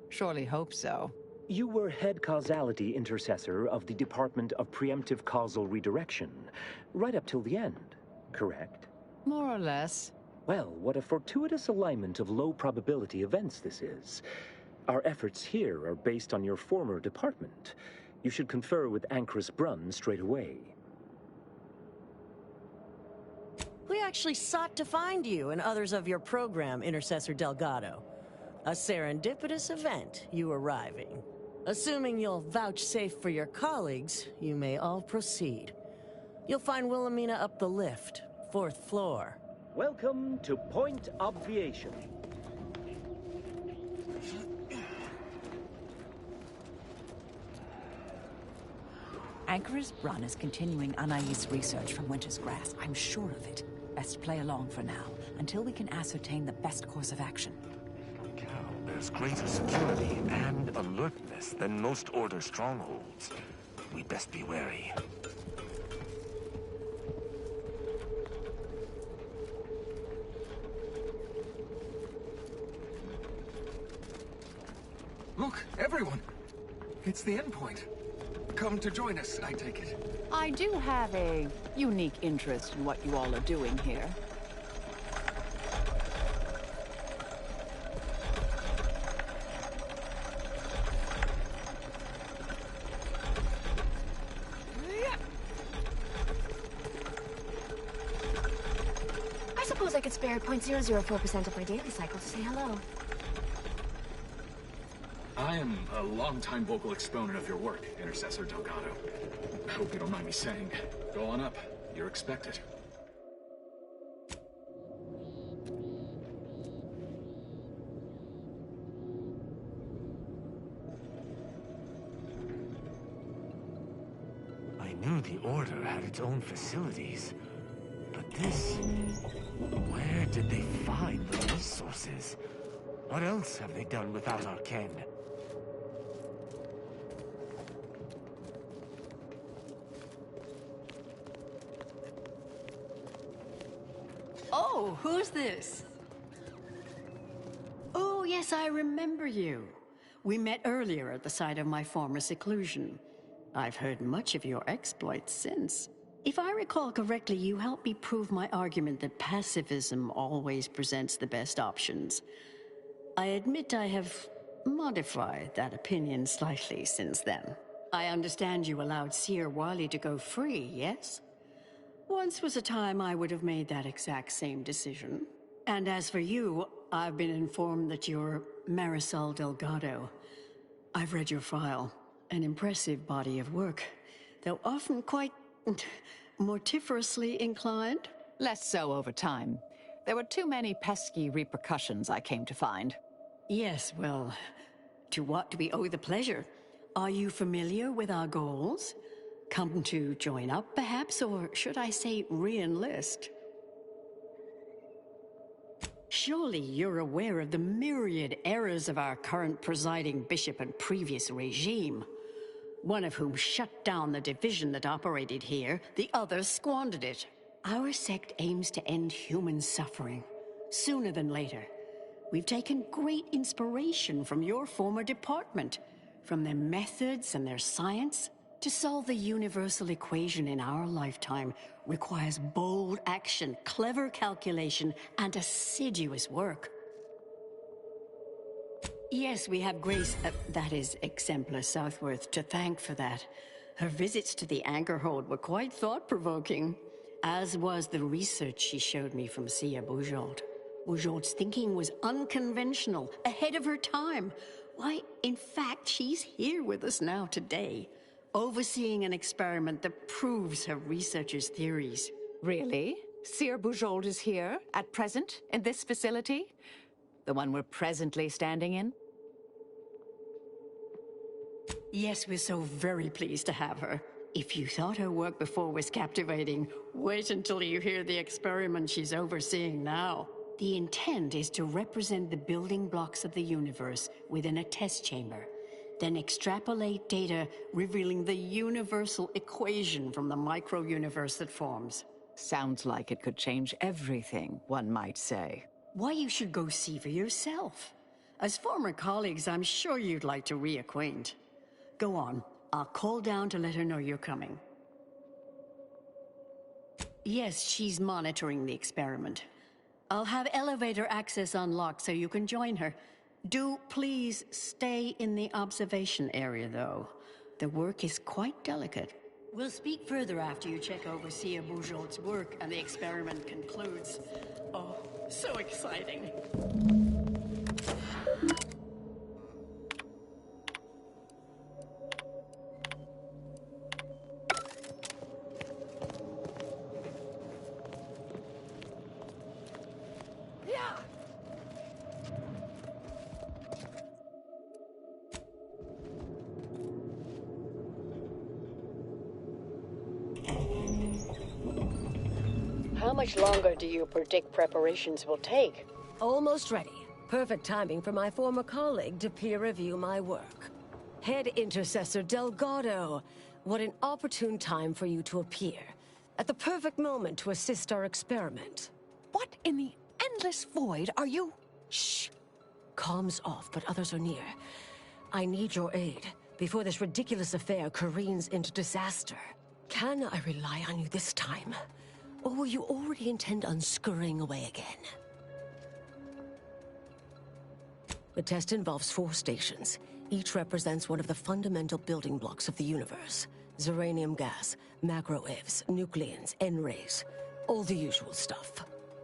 Surely hope so. You were head causality intercessor of the Department of Preemptive Causal Redirection, right up till the end, correct? More or less. Well, what a fortuitous alignment of low probability events this is. Our efforts here are based on your former department. You should confer with Ancrus Brunn straight away. We actually sought to find you and others of your program, Intercessor Delgado. A serendipitous event, you arriving. Assuming you'll vouchsafe for your colleagues, you may all proceed. You'll find Wilhelmina up the lift, 4th floor. Welcome to Point Obviation. Ancrus Brunn is continuing Allainces research from Winter's Grass. I'm sure of it. Best play along for now, until we can ascertain the best course of action. There's greater security and alertness than most Order strongholds. We'd best be wary. Look, everyone! It's the endpoint. Come to join us, I take it. I do have a unique interest in what you all are doing here. I suppose I could spare 0.004% of my daily cycle to say hello. I am a longtime vocal exponent of your work, Intercessor Delgado. I hope you don't mind me saying. Go on up. You're expected. I knew the Order had its own facilities. But this... Where did they find the resources? What else have they done without our ken? Oh, who's this? Oh, yes, I remember you. We met earlier at the site of my former seclusion. I've heard much of your exploits since. If I recall correctly, you helped me prove my argument that pacifism always presents the best options. I admit I have modified that opinion slightly since then. I understand you allowed Seer Wiley to go free, yes? Once was a time I would have made that exact same decision. And as for you, I've been informed that you're Marisol Delgado. I've read your file. An impressive body of work, though often quite mortiferously inclined. Less so over time. There were too many pesky repercussions, I came to find. Yes, well, to what do we owe the pleasure? Are you familiar with our goals? Come to join up, perhaps, or should I say re-enlist? Surely you're aware of the myriad errors of our current presiding bishop and previous regime. One of whom shut down the division that operated here, the other squandered it. Our sect aims to end human suffering, sooner than later. We've taken great inspiration from your former department, from their methods and their science. To solve the universal equation in our lifetime requires bold action, clever calculation, and assiduous work. Yes, we have Grace, that is Exemplar Southworth, to thank for that. Her visits to the Anchorhold were quite thought-provoking, as was the research she showed me from Sia Bujold. Bujold's thinking was unconventional, ahead of her time. Why, in fact, she's here with us now today, overseeing an experiment that proves her researcher's theories. Really? Seer Bujold is here, at present, in this facility? The one we're presently standing in? Yes, we're so very pleased to have her. If you thought her work before was captivating, wait until you hear the experiment she's overseeing now. The intent is to represent the building blocks of the universe within a test chamber. Then extrapolate data revealing the universal equation from the micro-universe that forms. Sounds like it could change everything, one might say. Why, you should go see for yourself. As former colleagues, I'm sure you'd like to reacquaint. Go on. I'll call down to let her know you're coming. Yes, she's monitoring the experiment. I'll have elevator access unlocked so you can join her. Do please stay in the observation area, though. The work is quite delicate. We'll speak further after you check over Sia Boujolt's work and the experiment concludes. Oh, so exciting. How much longer do you predict preparations will take? Almost ready. Perfect timing for my former colleague to peer review my work. Head Intercessor Delgado, what an opportune time for you to appear. At the perfect moment to assist our experiment. What in the endless void are you? Shh. Comms off, but others are near. I need your aid before this ridiculous affair careens into disaster. Can I rely on you this time? Or will you already intend on scurrying away again? The test involves 4 stations. Each represents one of the fundamental building blocks of the universe. Zeranium gas, macro-ivs, nucleons, N-rays. All the usual stuff.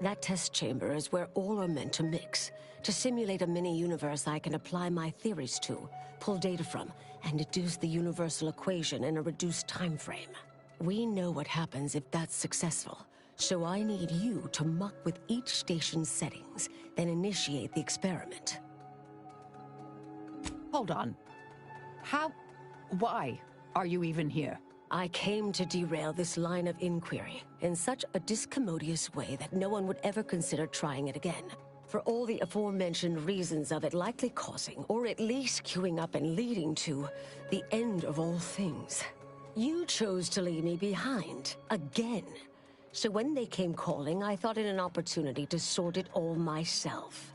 That test chamber is where all are meant to mix. To simulate a mini-universe I can apply my theories to, pull data from, and deduce the universal equation in a reduced time frame. We know what happens if that's successful, so I need you to muck with each station's settings, then initiate the experiment. Hold on. Why are you even here? I came to derail this line of inquiry in such a discommodious way that no one would ever consider trying it again. For all the aforementioned reasons of it likely causing, or at least queuing up and leading to, the end of all things. You chose to leave me behind, again. So when they came calling, I thought it an opportunity to sort it all myself.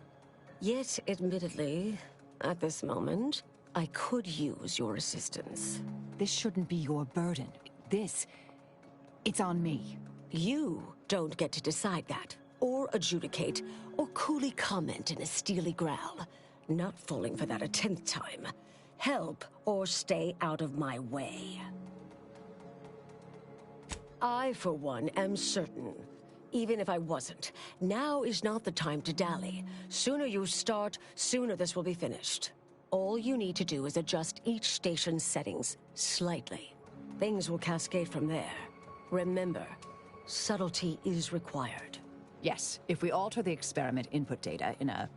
Yet, admittedly, at this moment, I could use your assistance. This shouldn't be your burden. It's on me. You don't get to decide that, or adjudicate, or coolly comment in a steely growl. Not falling for that a 10th time. Help, or stay out of my way. I, for one, am certain. Even if I wasn't, now is not the time to dally. Sooner you start, sooner this will be finished. All you need to do is adjust each station's settings slightly. Things will cascade from there. Remember, subtlety is required. Yes, if we alter the experiment input data in a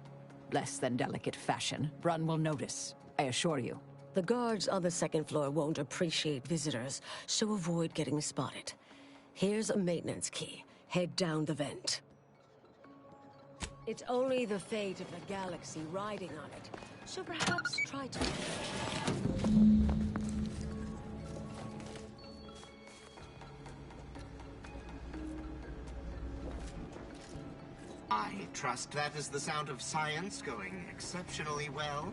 less than delicate fashion, Brun will notice, I assure you. The guards on the 2nd floor won't appreciate visitors, so avoid getting spotted. Here's a maintenance key. Head down the vent. It's only the fate of the galaxy riding on it, so perhaps try to... I trust that is the sound of science going exceptionally well.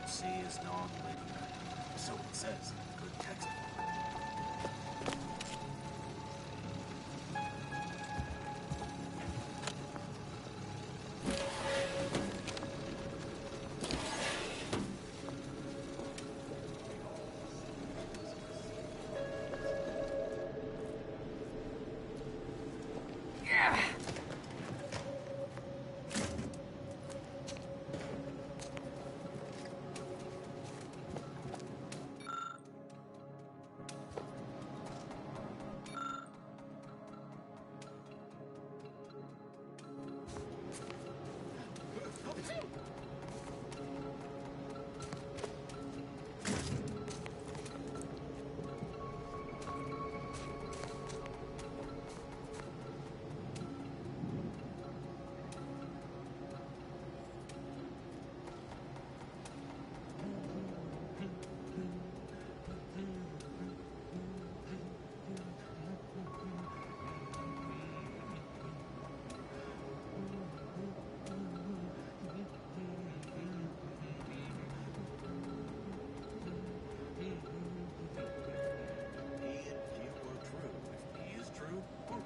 sea is non-linear. So it says in a good textbook.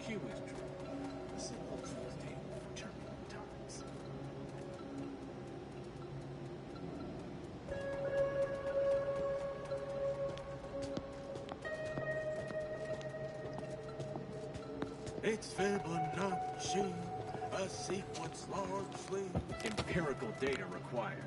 Q is true. A simple truth table for turbulent times. It's Fibonacci, a sequence largely Empirical data required.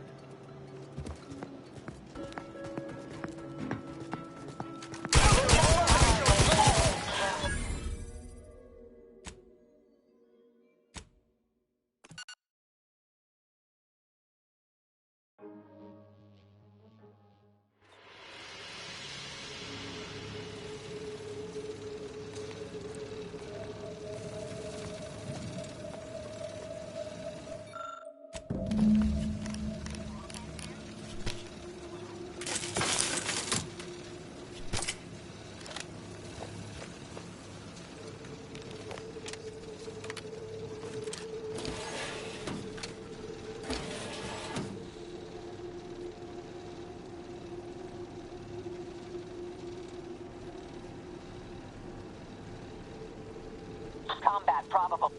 Combat probable.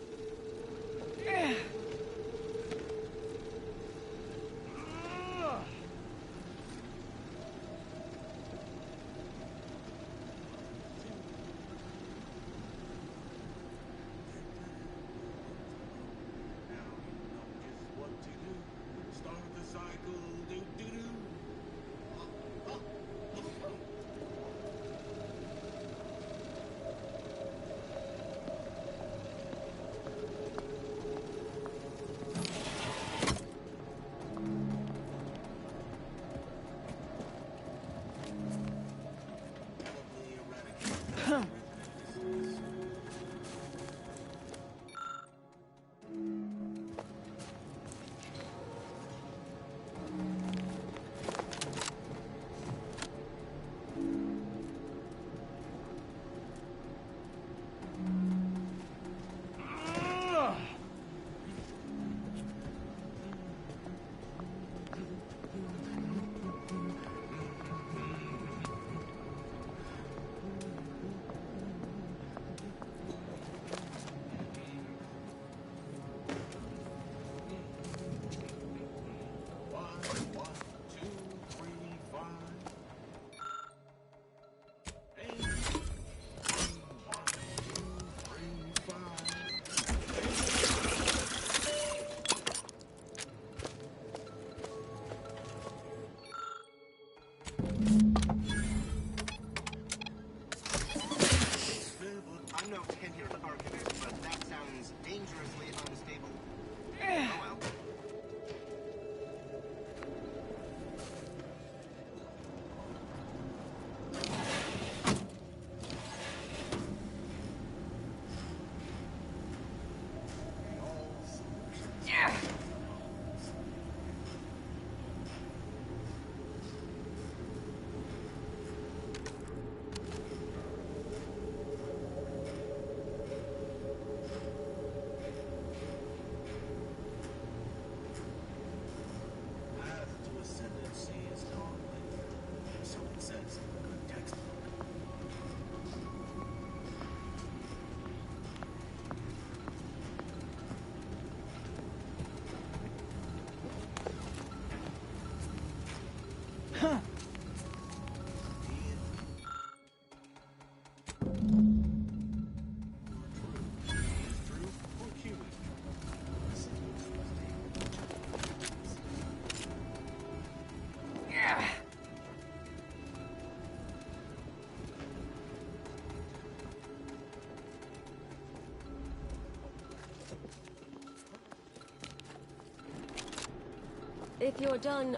If you're done,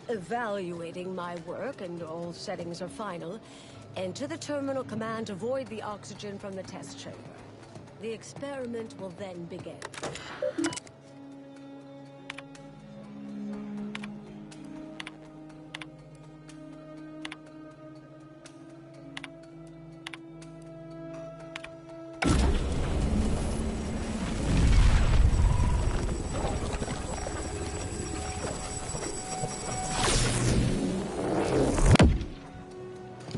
evaluating my work and all settings are final, enter the terminal command to void the oxygen from the test chamber. The experiment will then begin.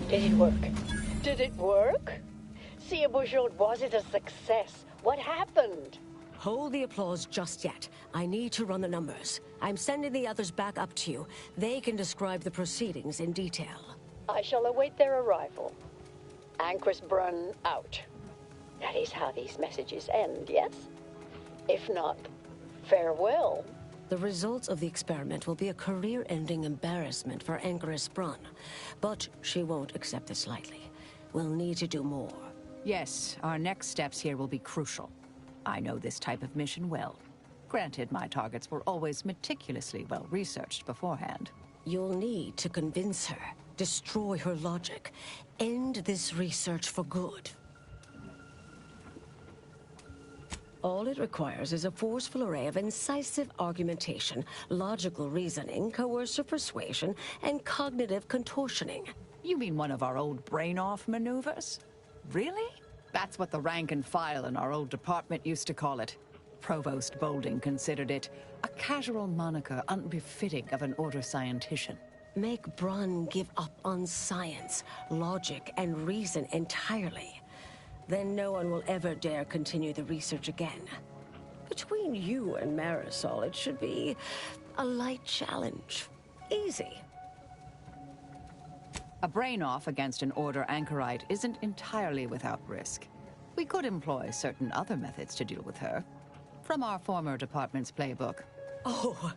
Did it work? Did it work? See, Bouchard, was it a success? What happened? Hold the applause just yet. I need to run the numbers. I'm sending the others back up to you. They can describe the proceedings in detail. I shall await their arrival. Anchor's Brun out. That is how these messages end, yes? If not, farewell. The results of the experiment will be a career-ending embarrassment for Anchoress Brun. But she won't accept this lightly. We'll need to do more. Yes, our next steps here will be crucial. I know this type of mission well. Granted, my targets were always meticulously well-researched beforehand. You'll need to convince her, destroy her logic, end this research for good. All it requires is a forceful array of incisive argumentation, logical reasoning, coercive persuasion, and cognitive contortioning. You mean one of our old brain-off maneuvers? Really? That's what the rank and file in our old department used to call it. Provost Bolding considered it a casual moniker unbefitting of an order scientician. Make Brun give up on science, logic, and reason entirely. Then no one will ever dare continue the research again. Between you and Marisol, it should be a light challenge. Easy. A brain-off against an Order anchorite isn't entirely without risk. We could employ certain other methods to deal with her. From our former department's playbook. Oh,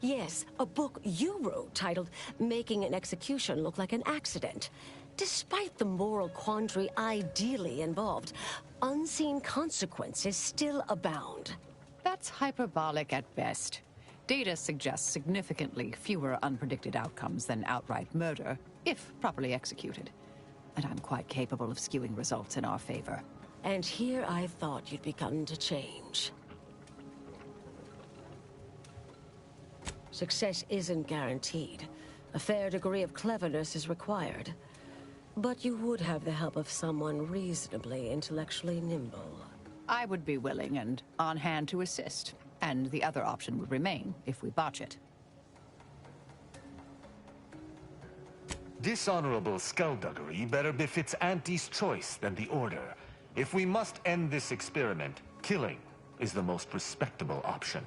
yes, a book you wrote titled Making an Execution Look Like an Accident. Despite the moral quandary ideally involved, unseen consequences still abound. That's hyperbolic at best. Data suggests significantly fewer unpredicted outcomes than outright murder, if properly executed. And I'm quite capable of skewing results in our favor. And here I thought you'd begun to change. Success isn't guaranteed. A fair degree of cleverness is required. But you would have the help of someone reasonably intellectually nimble. I would be willing and on hand to assist, and the other option would remain if we botch it. Dishonorable skullduggery better befits Auntie's choice than the Order. If we must end this experiment, killing is the most respectable option.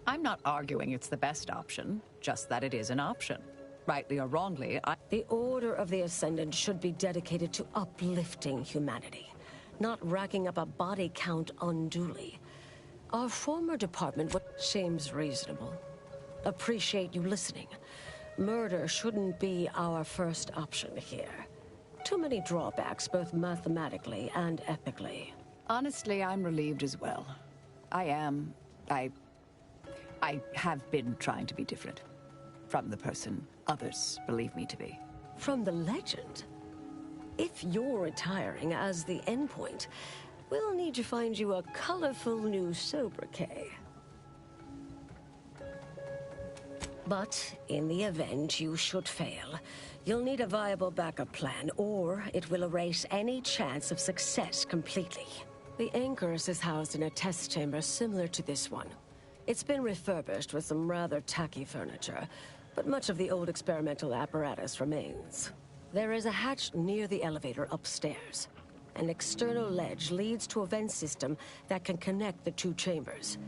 I'm not arguing it's the best option, just that it is an option. Rightly or wrongly, The Order of the Ascendant should be dedicated to uplifting humanity, not racking up a body count unduly. Our former department seems reasonable. Appreciate you listening. Murder shouldn't be our first option here. Too many drawbacks, both mathematically and ethically. Honestly, I'm relieved as well. I have been trying to be different. From the person others believe me to be. From the legend? If you're retiring as the endpoint, we'll need to find you a colorful new sobriquet. But in the event you should fail, you'll need a viable backup plan, or it will erase any chance of success completely. The Anchoress is housed in a test chamber similar to this one. It's been refurbished with some rather tacky furniture, but much of the old experimental apparatus remains. There is a hatch near the elevator upstairs. An external ledge leads to a vent system that can connect the two chambers.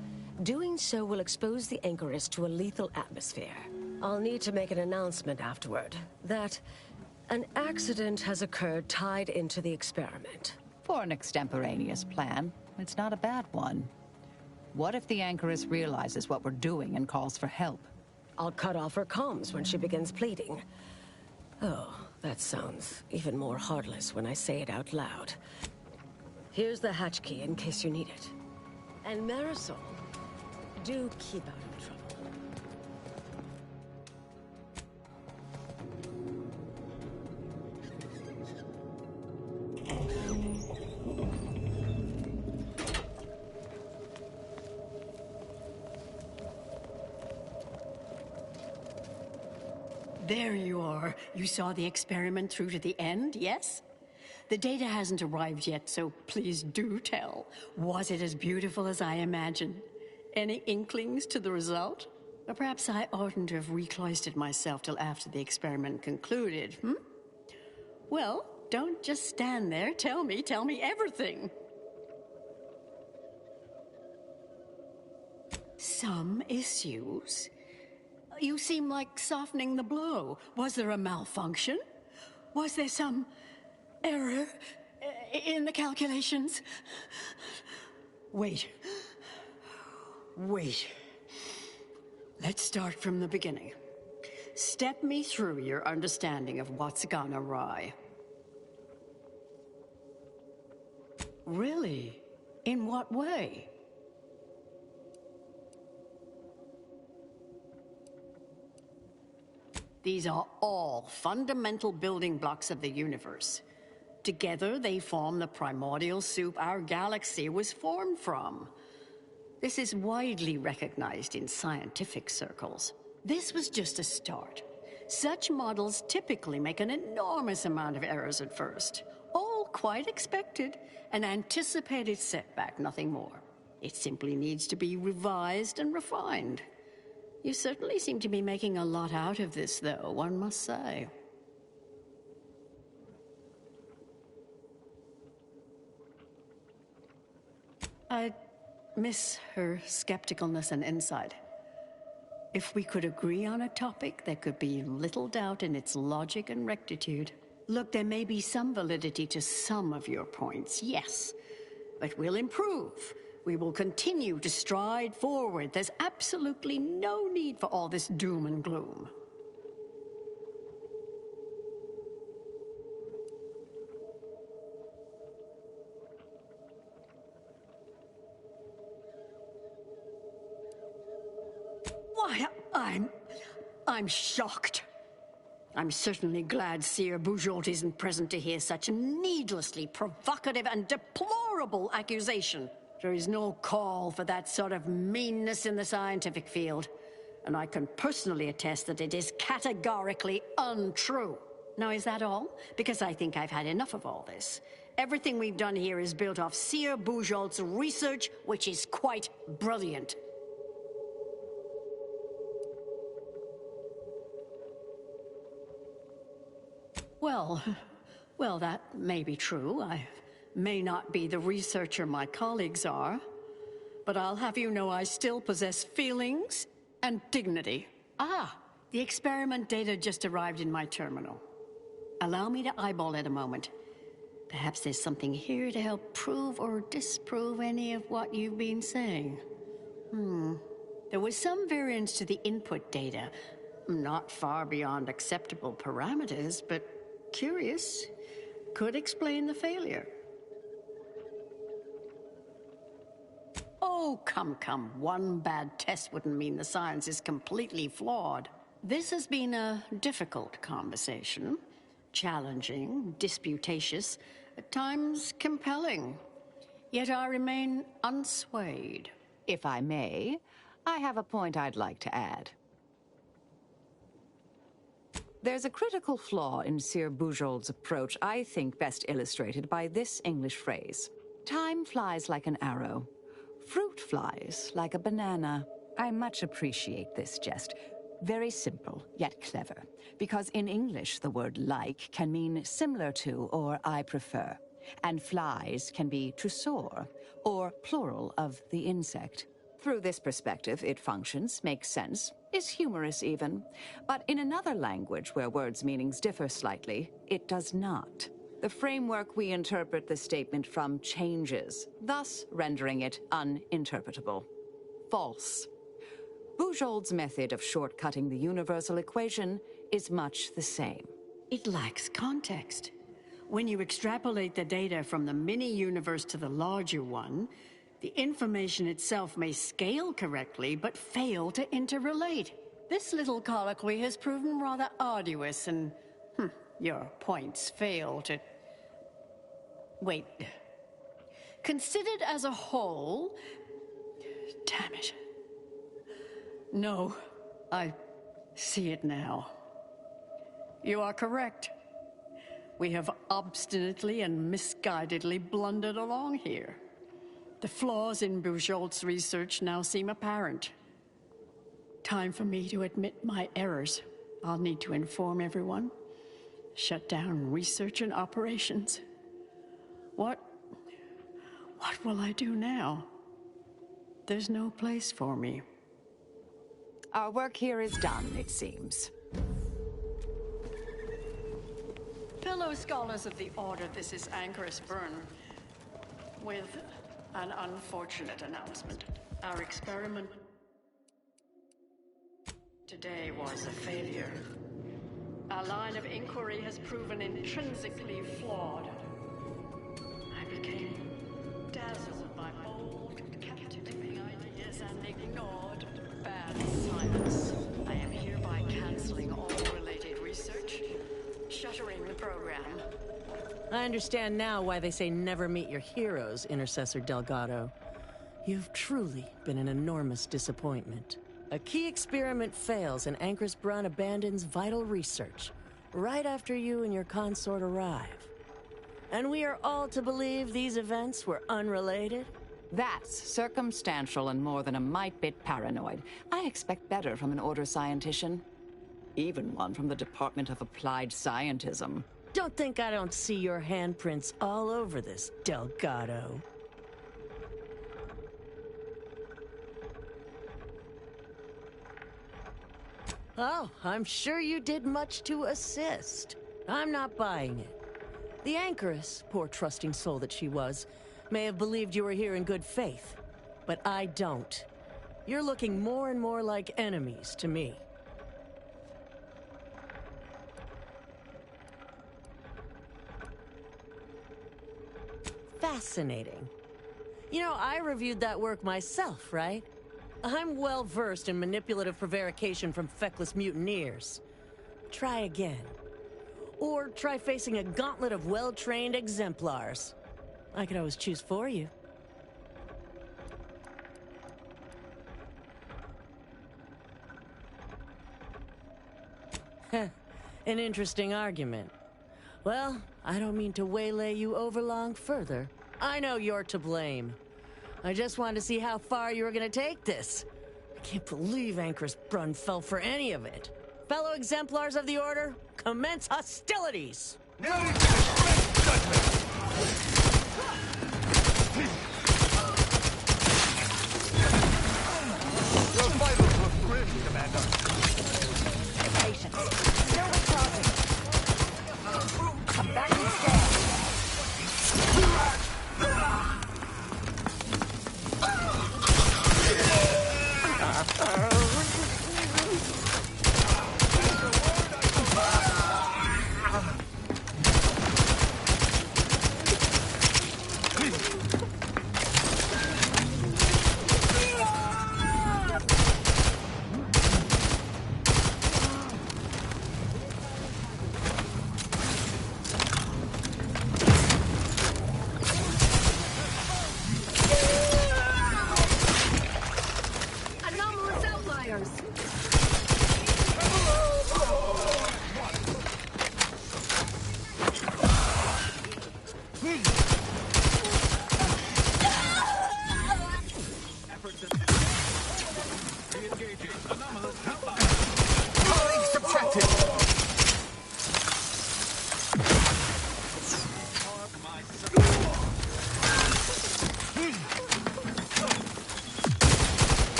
Doing so will expose the Anchoress to a lethal atmosphere. I'll need to make an announcement afterward that an accident has occurred tied into the experiment. For an extemporaneous plan, it's not a bad one. What if the Anchoress realizes what we're doing and calls for help? I'll cut off her comms when she begins pleading. Oh, that sounds even more heartless when I say it out loud. Here's the hatch key in case you need it. And Marisol, do keep out of trouble. There you are. You saw the experiment through to the end, yes? The data hasn't arrived yet, so please do tell. Was it as beautiful as I imagined? Any inklings to the result? Or perhaps I oughtn't to have recloistered myself till after the experiment concluded, Well, don't just stand there. Tell me everything. Some issues? You seem like softening the blow. Was there a malfunction? Was there some error in the calculations? Wait. Let's start from the beginning. Step me through your understanding of what's gone awry. Really? In what way? These are all fundamental building blocks of the universe. Together, they form the primordial soup our galaxy was formed from. This is widely recognized in scientific circles. This was just a start. Such models typically make an enormous amount of errors at first. All quite expected, an anticipated setback, nothing more. It simply needs to be revised and refined. You certainly seem to be making a lot out of this, though, one must say. I miss her skepticalness and insight. If we could agree on a topic, there could be little doubt in its logic and rectitude. Look, there may be some validity to some of your points, yes, but we'll improve. We will continue to stride forward. There's absolutely no need for all this doom and gloom. Why, I'm shocked. I'm certainly glad Seer Bujold isn't present to hear such a needlessly provocative and deplorable accusation. There is no call for that sort of meanness in the scientific field, and I can personally attest that it is categorically untrue. Now, is that all? Because I think I've had enough of all this. Everything we've done here is built off Seer Bujold's research, which is quite brilliant. Well, that may be true. I may not be the researcher my colleagues are, but I'll have you know I still possess feelings and dignity. The experiment data just arrived in my terminal. Allow me to eyeball it a moment. Perhaps there's something here to help prove or disprove any of what you've been saying. There was some variance to the input data. Not far beyond acceptable parameters, but curious. Could explain the failure. Oh, come. One bad test wouldn't mean the science is completely flawed. This has been a difficult conversation. Challenging, disputatious, at times compelling. Yet I remain unswayed. If I may, I have a point I'd like to add. There's a critical flaw in Seer Bujold's approach I think best illustrated by this English phrase. Time flies like an arrow. Fruit flies like a banana. I much appreciate this jest. Very simple, yet clever. Because in English, the word like can mean similar to or I prefer. And flies can be to soar, or plural of the insect. Through this perspective, it functions, makes sense, is humorous even. But in another language where words' meanings differ slightly, it does not. The framework we interpret the statement from changes, thus rendering it uninterpretable. False. Bujold's method of shortcutting the universal equation is much the same. It lacks context. When you extrapolate the data from the mini-universe to the larger one, The information itself may scale correctly, but fail to interrelate. This little colloquy has proven rather arduous, and your points fail to... Wait. Considered as a whole... Damn it. No, I see it now. You are correct. We have obstinately and misguidedly blundered along here. The flaws in Bujold's research now seem apparent. Time for me to admit my errors. I'll need to inform everyone. Shut down research and operations. What will I do now? There's no place for me. Our work here is done, it seems. Fellow scholars of the Order, this is Anchorus Byrne, with an unfortunate announcement. Our experiment today was a failure. Our line of inquiry has proven intrinsically flawed. I became dazzled by bold, captivating ideas and ignored bad science. I am hereby canceling all related research, shuttering the program. I understand now why they say never meet your heroes, Intercessor Delgado. You've truly been an enormous disappointment. A key experiment fails and Anchorus Brun abandons vital research right after you and your consort arrive. And we are all to believe these events were unrelated? That's circumstantial and more than a mite bit paranoid. I expect better from an Order scientician. Even one from the Department of Applied Scientism. Don't think I don't see your handprints all over this, Delgado. Oh, I'm sure you did much to assist. I'm not buying it. The Anchoress, poor trusting soul that she was, may have believed you were here in good faith, but I don't. You're looking more and more like enemies to me. Fascinating. You know, I reviewed that work myself, right? I'm well versed in manipulative prevarication from feckless mutineers. Try again. Or try facing a gauntlet of well-trained exemplars. I could always choose for you. An interesting argument. Well, I don't mean to waylay you overlong further. I know you're to blame. I just wanted to see how far you were gonna take this. I can't believe Anchorus Brun fell for any of it. Fellow exemplars of the Order, commence hostilities! Your vitals look grim, Commander. Patience. Still recharging. Come back instead.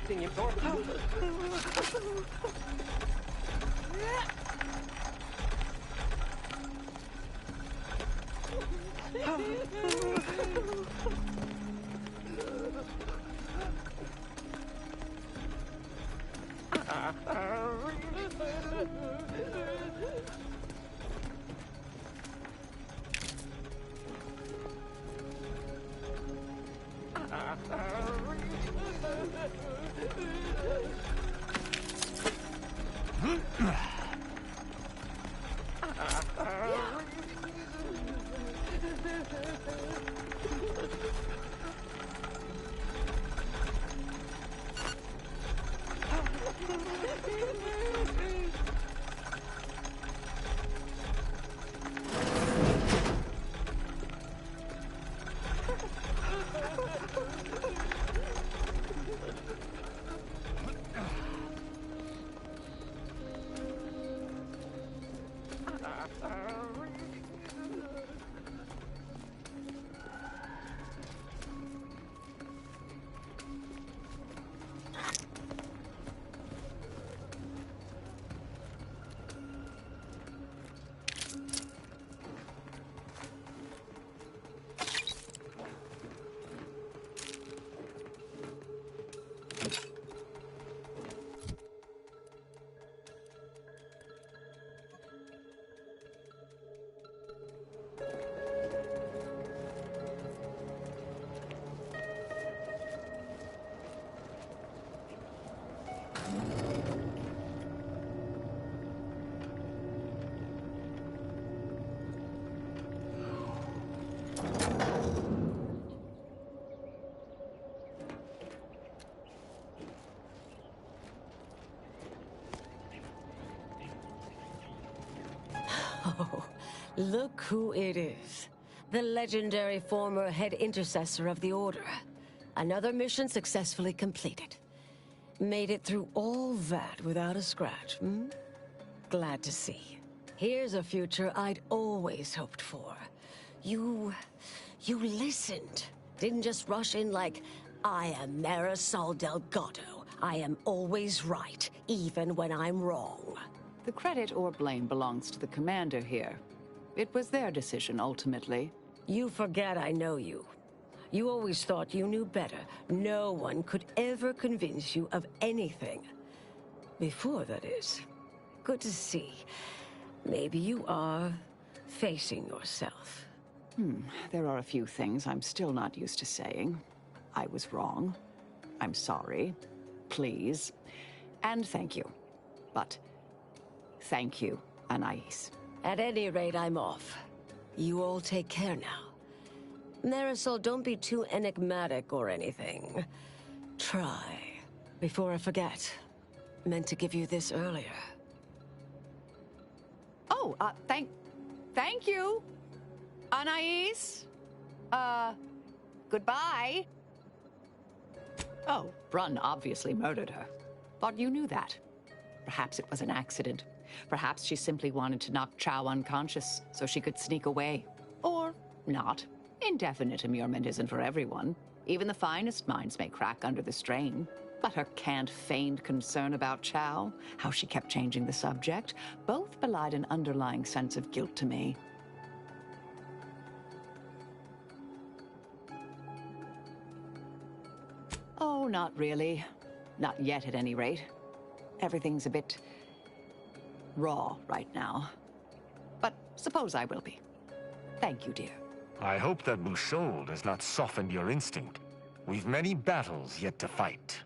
shifting absorption. Oh, look who it is. The legendary former head intercessor of the Order. Another mission successfully completed. Made it through all that without a scratch, hmm? Glad to see. Here's a future I'd always hoped for. You listened. Didn't just rush in like, I am Marisol Delgado. I am always right, even when I'm wrong. The credit or blame belongs to the commander here. It was their decision, ultimately. You forget I know you. You always thought you knew better. No one could ever convince you of anything. Before, that is. Good to see. Maybe you are facing yourself. There are a few things I'm still not used to saying. I was wrong. I'm sorry. Please. And thank you. But thank you, Allainces. At any rate, I'm off. You all take care now. Marisol, don't be too enigmatic or anything. Try. Before I forget. Meant to give you this earlier. Oh, thank you, Allainces. Goodbye. Oh, Brunn obviously murdered her. Thought you knew that. Perhaps it was an accident. Perhaps she simply wanted to knock Chow unconscious so she could sneak away. Or not. Indefinite immurement isn't for everyone. Even the finest minds may crack under the strain. But her canned, feigned concern about Chow, how she kept changing the subject, both belied an underlying sense of guilt to me. Oh, not really. Not yet, at any rate. Everything's a bit raw right now. But suppose I will be. Thank you, dear. I hope that Mutal has not softened your instinct. We've many battles yet to fight.